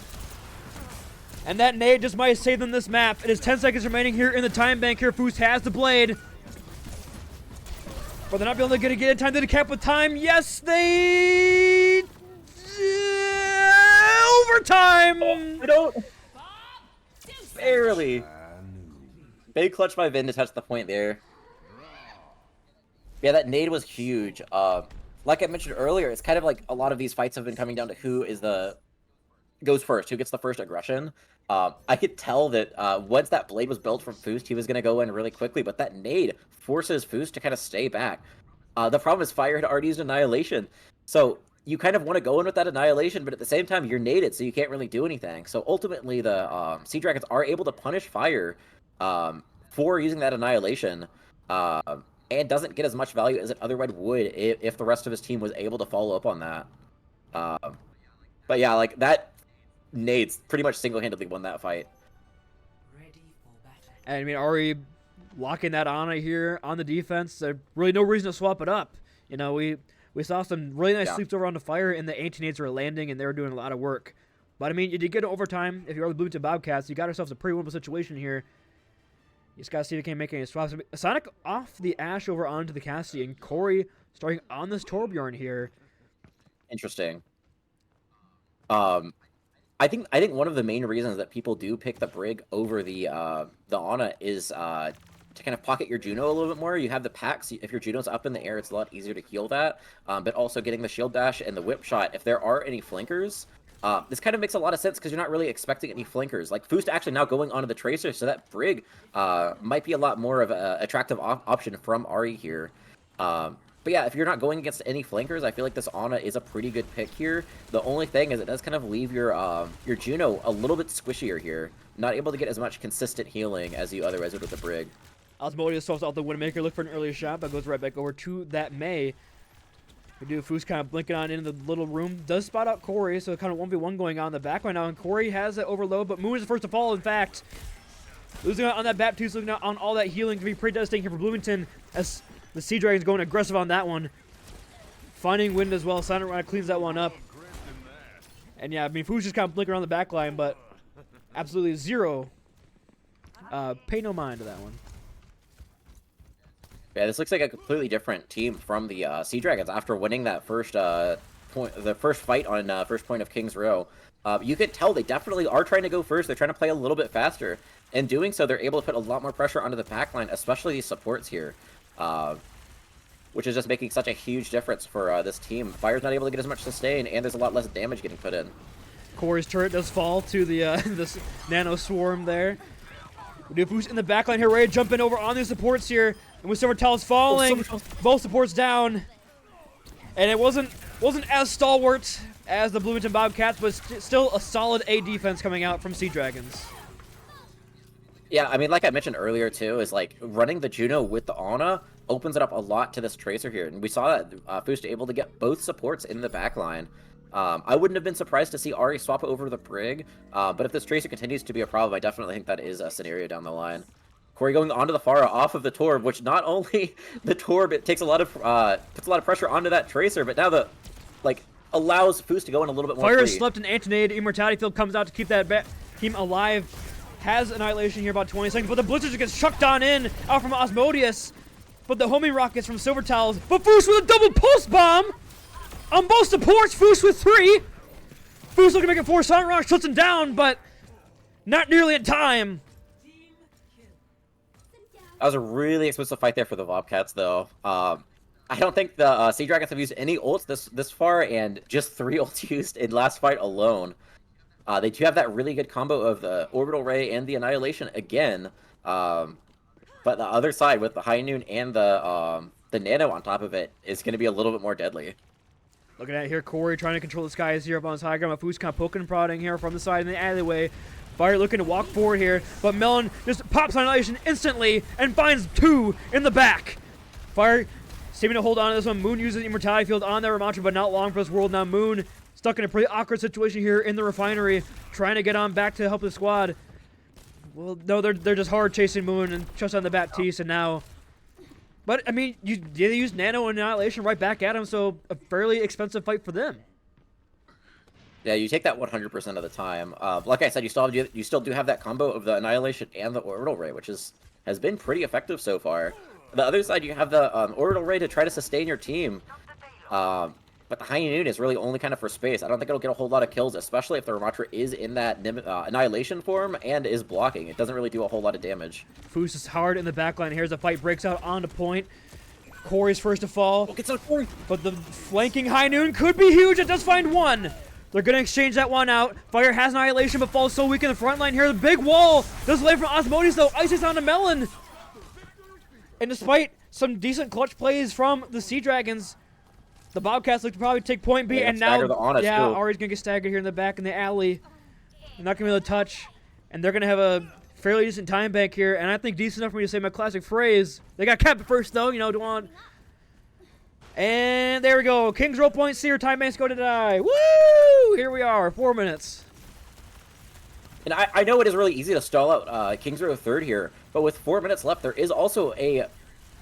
And that nade just might save them this map. It is 10 seconds remaining here in the time bank here. Foos has the Blade. But they're not able to get in time to the cap with time. Yes, they... overtime! Oh, I don't... Barely. Big clutch by Vin to touch the point there. Yeah, that nade was huge. Like I mentioned earlier, it's kind of like a lot of these fights have been coming down to who is goes first, who gets the first aggression. I could tell that once that Blade was built from Foost, he was going to go in really quickly, but that nade forces Foost to kind of stay back. The problem is Fire had already used Annihilation, so you kind of want to go in with that Annihilation, but at the same time, you're naded, so you can't really do anything. So ultimately, the Seadragons are able to punish Fire for using that Annihilation, and doesn't get as much value as it otherwise would if the rest of his team was able to follow up on that. But yeah, like that nades pretty much single-handedly won that fight. And I mean, Ari locking that on here on the defense. There's really no reason to swap it up. You know, we saw some really nice sleeps over on the Fire, and the anti-nades were landing, and they were doing a lot of work. But I mean, you did get overtime. If you are the Bloomington Bobcats, you got yourselves a pretty winnable situation here. You just gotta see if they can make any swaps. Sonic off the Ashe over onto the Cassidy, and Corey starting on this Torbjorn here. Interesting. I think one of the main reasons that people do pick the Brig over the Ana is to kind of pocket your Juno a little bit more. You have the packs. If your Juno's up in the air, it's a lot easier to heal that. But also getting the shield dash and the whip shot. If there are any flankers, this kind of makes a lot of sense because you're not really expecting any flankers. Like Foost actually now going onto the Tracer, so that Brig might be a lot more of an attractive option from Ari here. But yeah, if you're not going against any flankers, I feel like this Ana is a pretty good pick here. The only thing is it does kind of leave your Juno a little bit squishier here. Not able to get as much consistent healing as you otherwise would with the Brig. Osmodeus swaps out the Windmaker, look for an earlier shot, but goes right back over to that May. We do Foos kind of blinking on into the little room. Does spot out Corey, so kind of 1v1 going on in the back right now. And Corey has that overload, but Moon is the first to fall, in fact. Losing out on that Baptiste, losing out on all that healing can be pretty devastating here for Bloomington as the Seadragons going aggressive on that one. Finding wind as well. Silent Rhino cleans that one up. And yeah, I mean, Foos just kind of blinking around the back line, but absolutely zero. Pay no mind to that one. Yeah, this looks like a completely different team from the Seadragons after winning that first fight on first point of King's Row. You could tell they definitely are trying to go first. They're trying to play a little bit faster. In doing so, they're able to put a lot more pressure onto the backline, especially these supports here, which is just making such a huge difference for this team. Fire's not able to get as much sustain, and there's a lot less damage getting put in. Corey's turret does fall to the this Nano Swarm there. We do Foos in the backline here, ready to jump in over on the supports here. And with Silvertail's falling, both supports down. And it wasn't as stalwart as the Bloomington Bobcats, but still a solid A defense coming out from Seadragons. Yeah, I mean, like I mentioned earlier too, is like running the Juno with the Ana opens it up a lot to this Tracer here. And we saw that Foost able to get both supports in the back line. I wouldn't have been surprised to see Ari swap over the Brig, but if this Tracer continues to be a problem, I definitely think that is a scenario down the line. Corey going onto the Pharah off of the Torb, which not only the Torb, it takes a lot of puts a lot of pressure onto that Tracer, but now allows Foost to go in a little bit more Fire free. slept an Antonade. Immortality Field comes out to keep that team alive. Has Annihilation here about 20 seconds, but the Blizzard just gets chucked on in out from Osmodeus. But the homing rockets from Silver Towels. But Foost with a double pulse bomb on both supports. Foost with 3. Foost looking to make it 4. Sonic Rock shuts him down, but not nearly in time. That was a really expensive fight there for the Bobcats, though. I don't think the Seadragons have used any ults this far, and just 3 ults used in last fight alone. They do have that really good combo of the Orbital Ray and the Annihilation again. But the other side with the High Noon and the Nano on top of it is going to be a little bit more deadly. Looking at here, Corey trying to control the skies here up on his high ground. Foost kind of poking and prodding here from the side in the alleyway. Fire looking to walk forward here, but Melon just pops Annihilation instantly and finds 2 in the back. Fire seeming to hold on to this one. Moon uses the Immortality Field on that Ramattra, but not long for this world. Now Moon stuck in a pretty awkward situation here in the refinery, trying to get on back to help the squad. Well, no, they're just hard chasing Moon and just on the Baptiste, and now... But, I mean, they use Nano and Annihilation right back at him, so a fairly expensive fight for them. Yeah, you take that 100% of the time. Like I said, you still do have that combo of the Annihilation and the Orbital Ray, which has been pretty effective so far. The other side, you have the Orbital Ray to try to sustain your team. But the High Noon is really only kind of for space. I don't think it'll get a whole lot of kills, especially if the Ramattra is in that Annihilation form and is blocking. It doesn't really do a whole lot of damage. Foost is hard in the backline. Here's a fight, breaks out onto point. Corey's first to fall. Oh, gets on Corey. But the flanking High Noon could be huge. It does find 1. They're going to exchange that one out. Fire has Annihilation, but falls so weak in the front line here. The big wall does lay from Osmodeus, though. Isis on the Melon. And despite some decent clutch plays from the Seadragons, the Bobcats look to probably take point B, and now, Ari's going to get staggered here in the back in the alley. They're not going to be able to touch, and they're going to have a fairly decent time bank here, and I think decent enough for me to say my classic phrase. They got capped first, though, don't want... And there we go. King's roll point, see your time banks go to die. Woo! Here we are, 4 minutes. And I know it is really easy to stall out King's Row third here, but with 4 minutes left, there is also a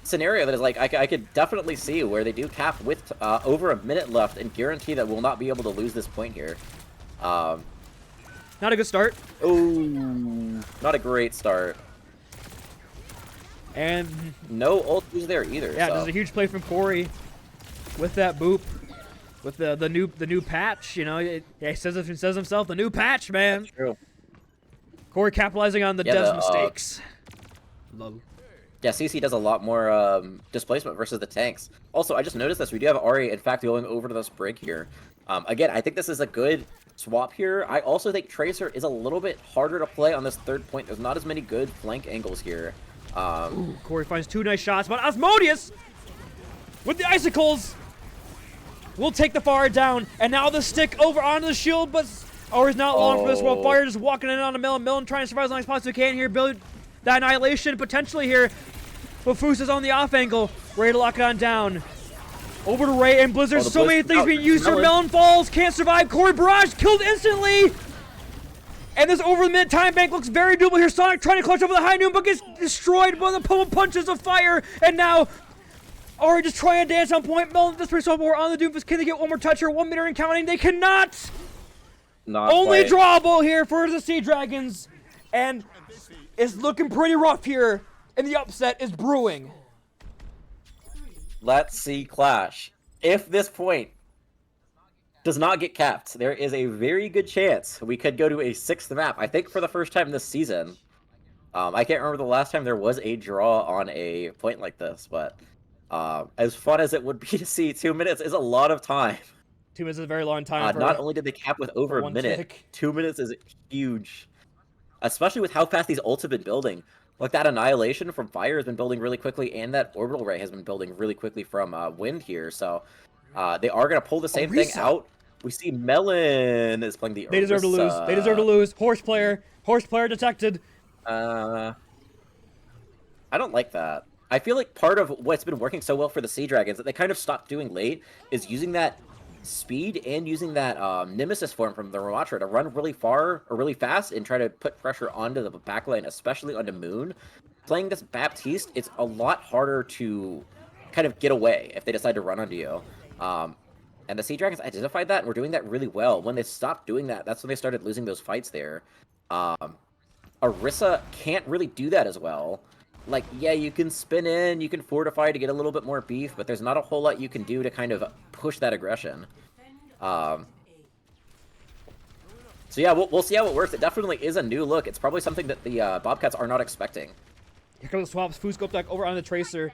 scenario that is like I could definitely see where they do cap with over a minute left and guarantee that we'll not be able to lose this point here. Not a good start. Oh, not a great start. And no ult was there either. Yeah, so. There's a huge play from Corey with that boop, with the new patch. He says himself, the new patch, man. That's true. Corey capitalizing on the devs' mistakes. Love. Yeah, CC does a lot more displacement versus the tanks. Also, I just noticed this. We do have Ari, in fact, going over to this Brig here. Again, I think this is a good swap here. I also think Tracer is a little bit harder to play on this third point. There's not as many good flank angles here. Ooh, Corey finds 2 nice shots, but Osmodeus with the icicles will take the Fire down. And now the stick over onto the shield, but Ari's not long for this world. Fire just walking in on the Melon. Melon trying to survive as long as possible can here. Build that Annihilation potentially here. But Foost is on the off angle, ready to lock it on down. Over to Ray and Blizzard. So many things being used here. Melon falls, can't survive. Corey Barrage killed instantly. And this over the minute time bank looks very doable here. Sonic trying to clutch over the High Noon, but gets destroyed by the pummel punches of Fire. And now Ari just trying to dance on point. Melon this pretty more on the Doomfist. Can they get one more touch here? 1 minute and counting. They cannot. Only drawable here for the Seadragons. And it's looking pretty rough here. And the upset is brewing. Let's see Clash. If this point does not get capped, there is a very good chance we could go to a 6th map. I think for the first time this season. I can't remember the last time there was a draw on a point like this, but as fun as it would be to see, 2 minutes is a lot of time. 2 minutes is a very long time. Not only did they cap with over a minute, tick. 2 minutes is huge. Especially with how fast these ults have been building. Like that Annihilation from Fire has been building really quickly, and that Orbital Ray has been building really quickly from Wind here. So they are going to pull the same thing out. We see Melon is playing the They deserve to lose. They deserve to lose. Horse player detected. I don't like that. I feel like part of what's been working so well for the Seadragons that they kind of stopped doing late is using that speed and using that Nemesis form from the Ramatra to run really far or really fast and try to put pressure onto the backline, especially onto Moon. Playing this Baptiste, it's a lot harder to kind of get away if they decide to run onto you. And the Seadragons identified that and were doing that really well. When they stopped doing that, that's when they started losing those fights there. Orisa can't really do that as well. Like, yeah, you can spin in, you can fortify to get a little bit more beef, but there's not a whole lot you can do to kind of push that aggression. So yeah, we'll see how it works. It definitely is a new look. It's probably something that the Bobcats are not expecting. Here comes the swaps. Fuscope back over on the Tracer.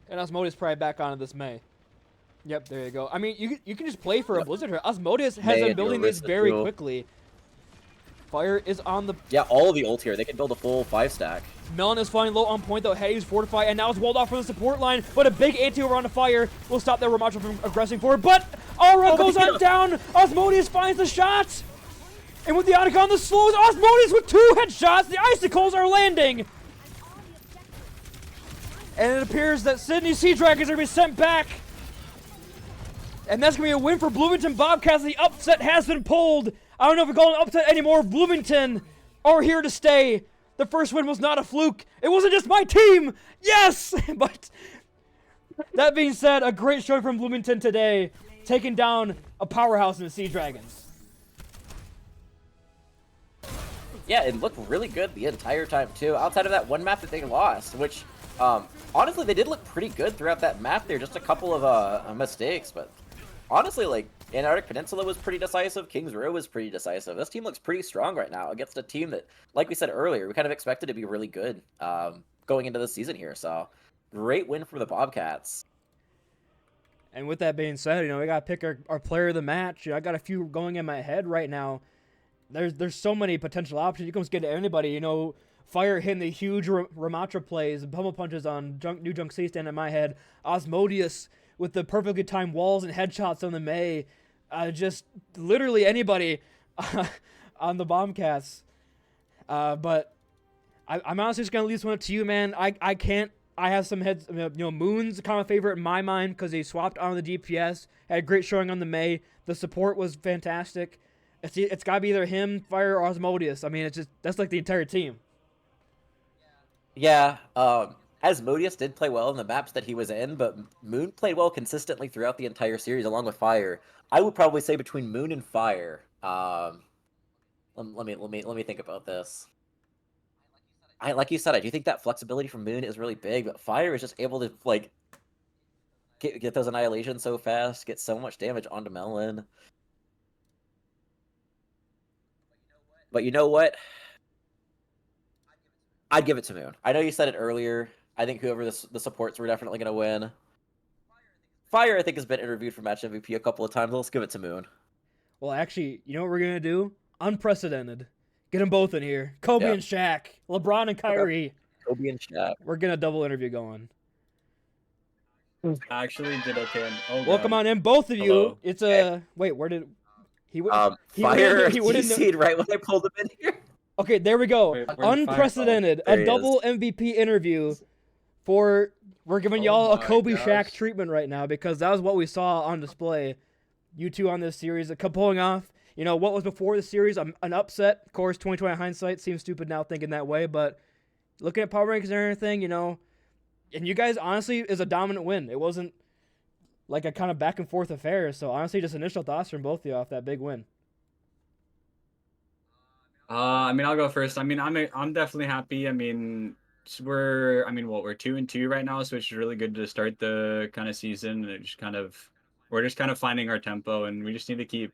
And Osmodeus probably back onto this Mei. Yep, there you go. I mean, you can just play for a Blizzard here. Osmodeus has been building this very quickly. Fire is on the... Yeah, all of the ult here. They can build a full 5-stack. Melon is flying low on point, though. Hayes Fortify, and now it's walled off from the support line. But a big anti-over on the Fire will stop that Ramatra from aggressing forward. But Aura goes on down. Osmodeus finds the shot. And with the Icon, the slows. Osmodeus with 2 headshots. The Icicles are landing. And it appears that Sydney Seadragons are going to be sent back. And that's going to be a win for Bloomington Bobcats. The upset has been pulled. I don't know if we call it an upset anymore. Bloomington are here to stay. The first win was not a fluke. It wasn't just my team. Yes! But that being said, a great show from Bloomington today, taking down a powerhouse in the Seadragons. Yeah, it looked really good the entire time, too. Outside of that one map that they lost, which, honestly, they did look pretty good throughout that map there. Just a couple of mistakes, but honestly, like, Antarctic Peninsula was pretty decisive. Kings Row was pretty decisive. This team looks pretty strong right now against a team that, like we said earlier, we kind of expected to be really good going into the season here. So, great win for the Bobcats. And with that being said, you know, we got to pick our player of the match. You know, I got a few going in my head right now. There's so many potential options. You can just get to anybody. You know, Fire hitting the huge Ramatra plays, pummel punches on New Junk C stand in my head. Osmodeus with the perfectly timed walls and headshots on the Mei. Just literally anybody on the Bombcats. But I'm honestly just going to leave this one up to you, man. I can't. I have some heads. You know, Moon's kind of a favorite in my mind because he swapped on the DPS. Had a great showing on the Mei. The support was fantastic. It's got to be either him, Fire, or Osmodeus. I mean, it's just that's like the entire team. Yeah, Asmodeus did play well in the maps that he was in, but Moon played well consistently throughout the entire series, along with Fire. I would probably say between Moon and Fire. Let me think about this. Like you said, I do think that flexibility from Moon is really big, but Fire is just able to like get those annihilations so fast, get so much damage onto Melon. But you know what? I'd give it to Moon. I know you said it earlier. I think whoever the supports were definitely going to win. Fire, I think, has been interviewed for match MVP a couple of times. Let's give it to Moon. Well, actually, you know what we're going to do? Unprecedented. Get them both in here. Kobe and Shaq. LeBron and Kyrie. Kobe and Shaq. We're going to double interview going. I actually did okay. Welcome on in, both of you. Hello. It's a... Wait, where did... Fire DC'd right when I pulled him in here. Okay, there we go. Wait, Unprecedented. A double MVP interview for... We're giving y'all a Kobe Shaq treatment right now because that was what we saw on display. You two on this series, pulling off, you know, what was before the series, an upset. Of course, 2020 hindsight seems stupid now thinking that way, but looking at power rankings and everything, you know, and you guys, honestly, is a dominant win. It wasn't like a kind of back and forth affair, so honestly, just initial thoughts from both of you off that big win. I mean, I'll go first. I mean, I'm definitely happy. I mean, we're 2-2 right now, so it's really good to start the kind of season. We're just kind of finding our tempo, and we just need to keep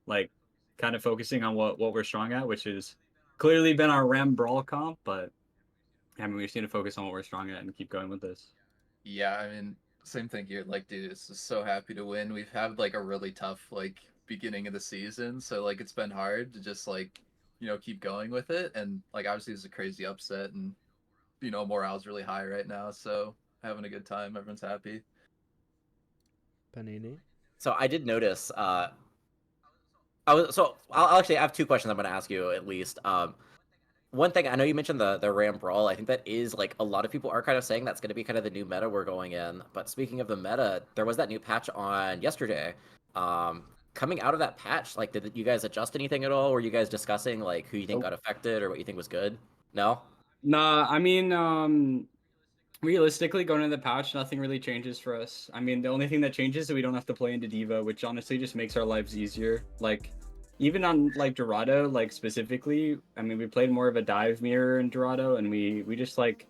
like kind of focusing on what we're strong at, which is clearly been our Ram Brawl comp. But I mean, we just need to focus on what we're strong at and keep going with this. Yeah, I mean, same thing here. Like, dude, it's just so happy to win. We've had like a really tough like beginning of the season, so like it's been hard to just like, you know, keep going with it. And like obviously it's a crazy upset, and you know, morale's really high right now, so having a good time. Everyone's happy. Panini. So I did notice. I'll actually I have two questions I'm going to ask you at least. one thing I know you mentioned the Ram Brawl. I think that is like a lot of people are kind of saying that's going to be kind of the new meta we're going in. But speaking of the meta, there was that new patch on yesterday. Coming out of that patch, like, did you guys adjust anything at all? Were you guys discussing like who you think got affected or what you think was good? No. Nah, I mean, realistically, going into the patch, nothing really changes for us. I mean, the only thing that changes is that we don't have to play into Diva, which honestly just makes our lives easier. Like, even on like Dorado, like specifically, I mean, we played more of a dive mirror in Dorado, and we just like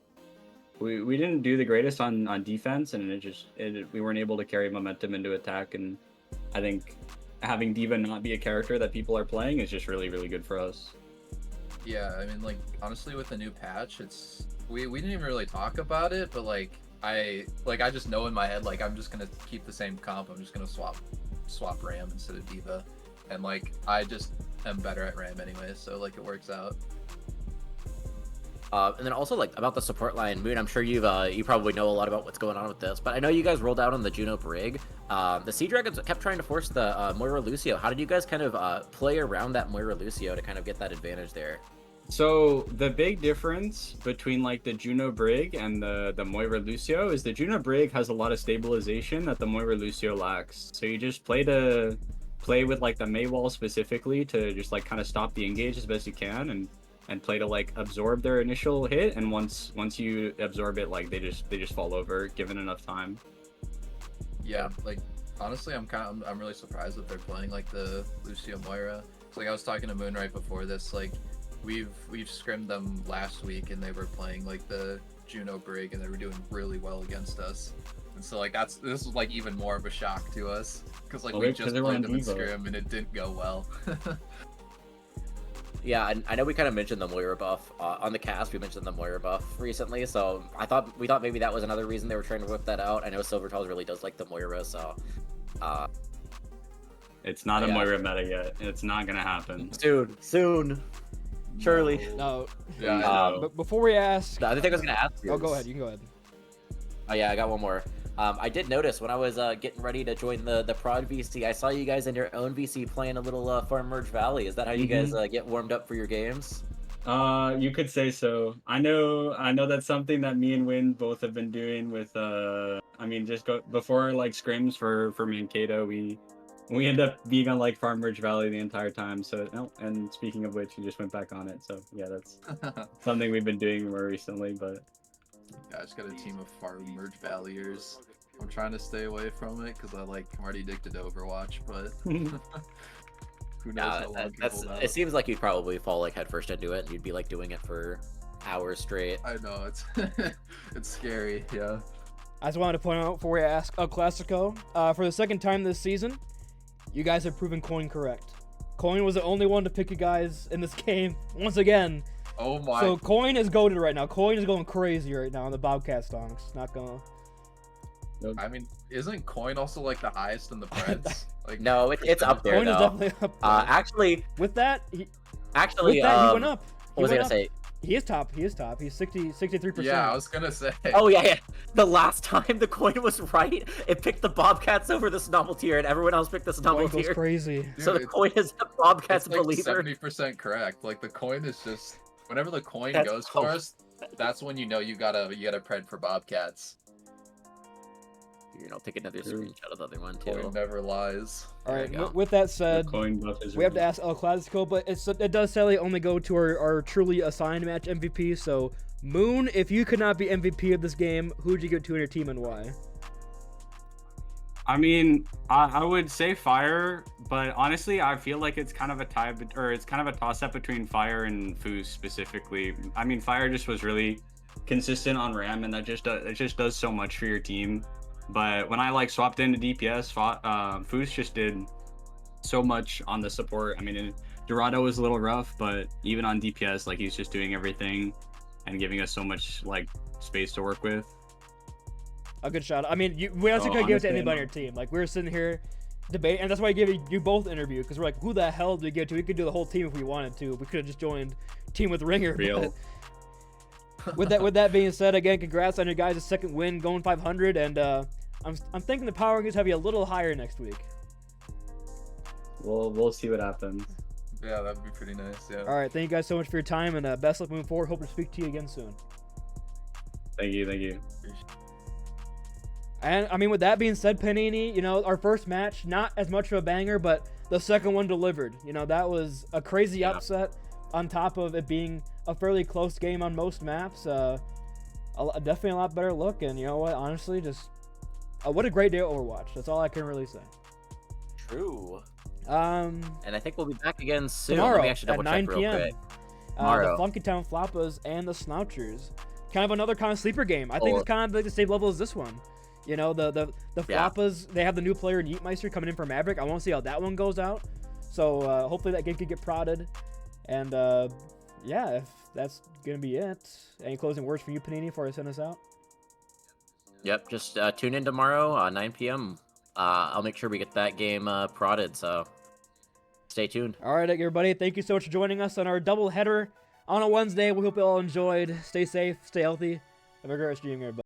we didn't do the greatest on defense, and we weren't able to carry momentum into attack. And I think having Diva not be a character that people are playing is just really good for us. Yeah, I mean, like, honestly, with the new patch, it's we didn't even really talk about it, but like I just know in my head, like, I'm just gonna keep the same comp. I'm just gonna swap Ram instead of Diva, and like I just am better at Ram anyway, so like it works out. And then also like about the support line, Moon. I'm sure you probably know a lot about what's going on with this, but I know you guys rolled out on the Juno Brig. The Seadragons kept trying to force the Moira Lucio. How did you guys kind of play around that Moira Lucio to kind of get that advantage there? So the big difference between like the Juno Brig and the Moira Lucio is the Juno Brig has a lot of stabilization that the Moira Lucio lacks. So you just play with like the Mei wall specifically to just like kind of stop the engage as best you can and play to like absorb their initial hit, and once you absorb it, like they just fall over given enough time. Yeah, like honestly, I'm really surprised that they're playing like the Lucio Moira. So, like I was talking to Moon right before this, like we've scrimmed them last week and they were playing like the Juno Brig and they were doing really well against us. And so like this was like even more of a shock to us because like we just played them in scrim and it didn't go well. Yeah, I know we kind of mentioned the Moira buff on the cast. We mentioned the Moira buff recently, so we thought maybe that was another reason they were trying to whip that out. I know Silvertals really does like the Moira, so it's not a Moira meta yet. It's not gonna happen. Soon, surely. No. Yeah. But before we ask, The other thing I was gonna ask you. oh, go ahead. You can go ahead. Oh yeah, I got one more. I did notice when I was getting ready to join the Prod VC, I saw you guys in your own VC playing a little Farm Merge Valley. Is that how you guys get warmed up for your games? You could say so. I know that's something that me and Win both have been doing with I mean, before like scrims for me and Kato, we end up being on like Farm Merge Valley the entire time. So and speaking of which, we just went back on it. So yeah, that's something we've been doing more recently. But yeah, I just got a team of Farm Merge Valleyers. I'm trying to stay away from it because I'm already addicted to Overwatch, but who knows how long people know. It seems like you'd probably fall like headfirst into it and you'd be like doing it for hours straight. I know, it's it's scary, yeah. I just wanted to point out before we ask El Clasico, for the second time this season, you guys have proven Coin correct. Coin was the only one to pick you guys in this game once again. Oh my. So Coin is goated right now. Coin is going crazy right now on the Bobcat stonks. Not gonna. I mean, isn't Coin also like the highest in the Preds? Like, no, it's up there. Coin though. is definitely up there. Actually, with that, he he went up. What was I gonna say? He is top. He's 63%. Yeah, I was gonna say. Oh yeah. The last time the Coin was right, it picked the Bobcats over the Snobble tier, and everyone else picked the Snobble tier. Crazy. Dude, so the Coin is the Bobcats it's like believer. 70% correct. Like the Coin is just whenever the Coin That's goes for us, that's when you know you gotta pred for Bobcats. You know, take another screenshot of the other one too. Coin never lies. All right. With that said, we have to ask El Clasico, but it does sadly only go to our truly assigned match MVP. So Moon, if you could not be MVP of this game, who would you give to in your team and why? I mean, I would say Fire, but honestly, I feel like it's kind of a tie, or it's kind of a toss-up between Fire and Foos specifically. I mean, Fire just was really consistent on Ram, and it just does so much for your team. But when I like swapped into DPS, Foos just did so much on the support. I mean, Dorado was a little rough, but even on DPS, like he's just doing everything and giving us so much like space to work with. A good shot. I mean, we also could give it to anybody on your team. Like we were sitting here debating, and that's why I gave you both interview because we're like, who the hell did we give it to? We could do the whole team if we wanted to. We could have just joined team with Ringer. Real. With that being said, again, congrats on your guys' second win, going 500, and I'm thinking the power rankings have you a little higher next week. We'll see what happens. Yeah, that'd be pretty nice. Yeah. All right, thank you guys so much for your time, and best luck moving forward. Hope to speak to you again soon. Thank you. And I mean, with that being said, Panini, you know, our first match, not as much of a banger, but the second one delivered. You know, that was a crazy upset on top of it being a fairly close game on most maps. Definitely a lot better look, and you know what, honestly, just what a great day at Overwatch. That's all I can really say. True. And I think we'll be back again soon. Tomorrow Let me actually at double 9 check real p.m. quick. The Tomorrow. Funkytown Floppas and the Slouchers. Kind of another kind of sleeper game. I think it's kind of like the same level as this one. You know, the Floppas, they have the new player Yeetmeister coming in for Maverick. I want to see how that one goes out. So hopefully that game could get prodded. And yeah, if that's going to be it. Any closing words from you, Panini, before I send us out? Yep, just tune in tomorrow, 9 p.m. I'll make sure we get that game prodded, so stay tuned. All right, everybody. Thank you so much for joining us on our double header on a Wednesday. We hope you all enjoyed. Stay safe, stay healthy. Have a great rest of your evening, everybody.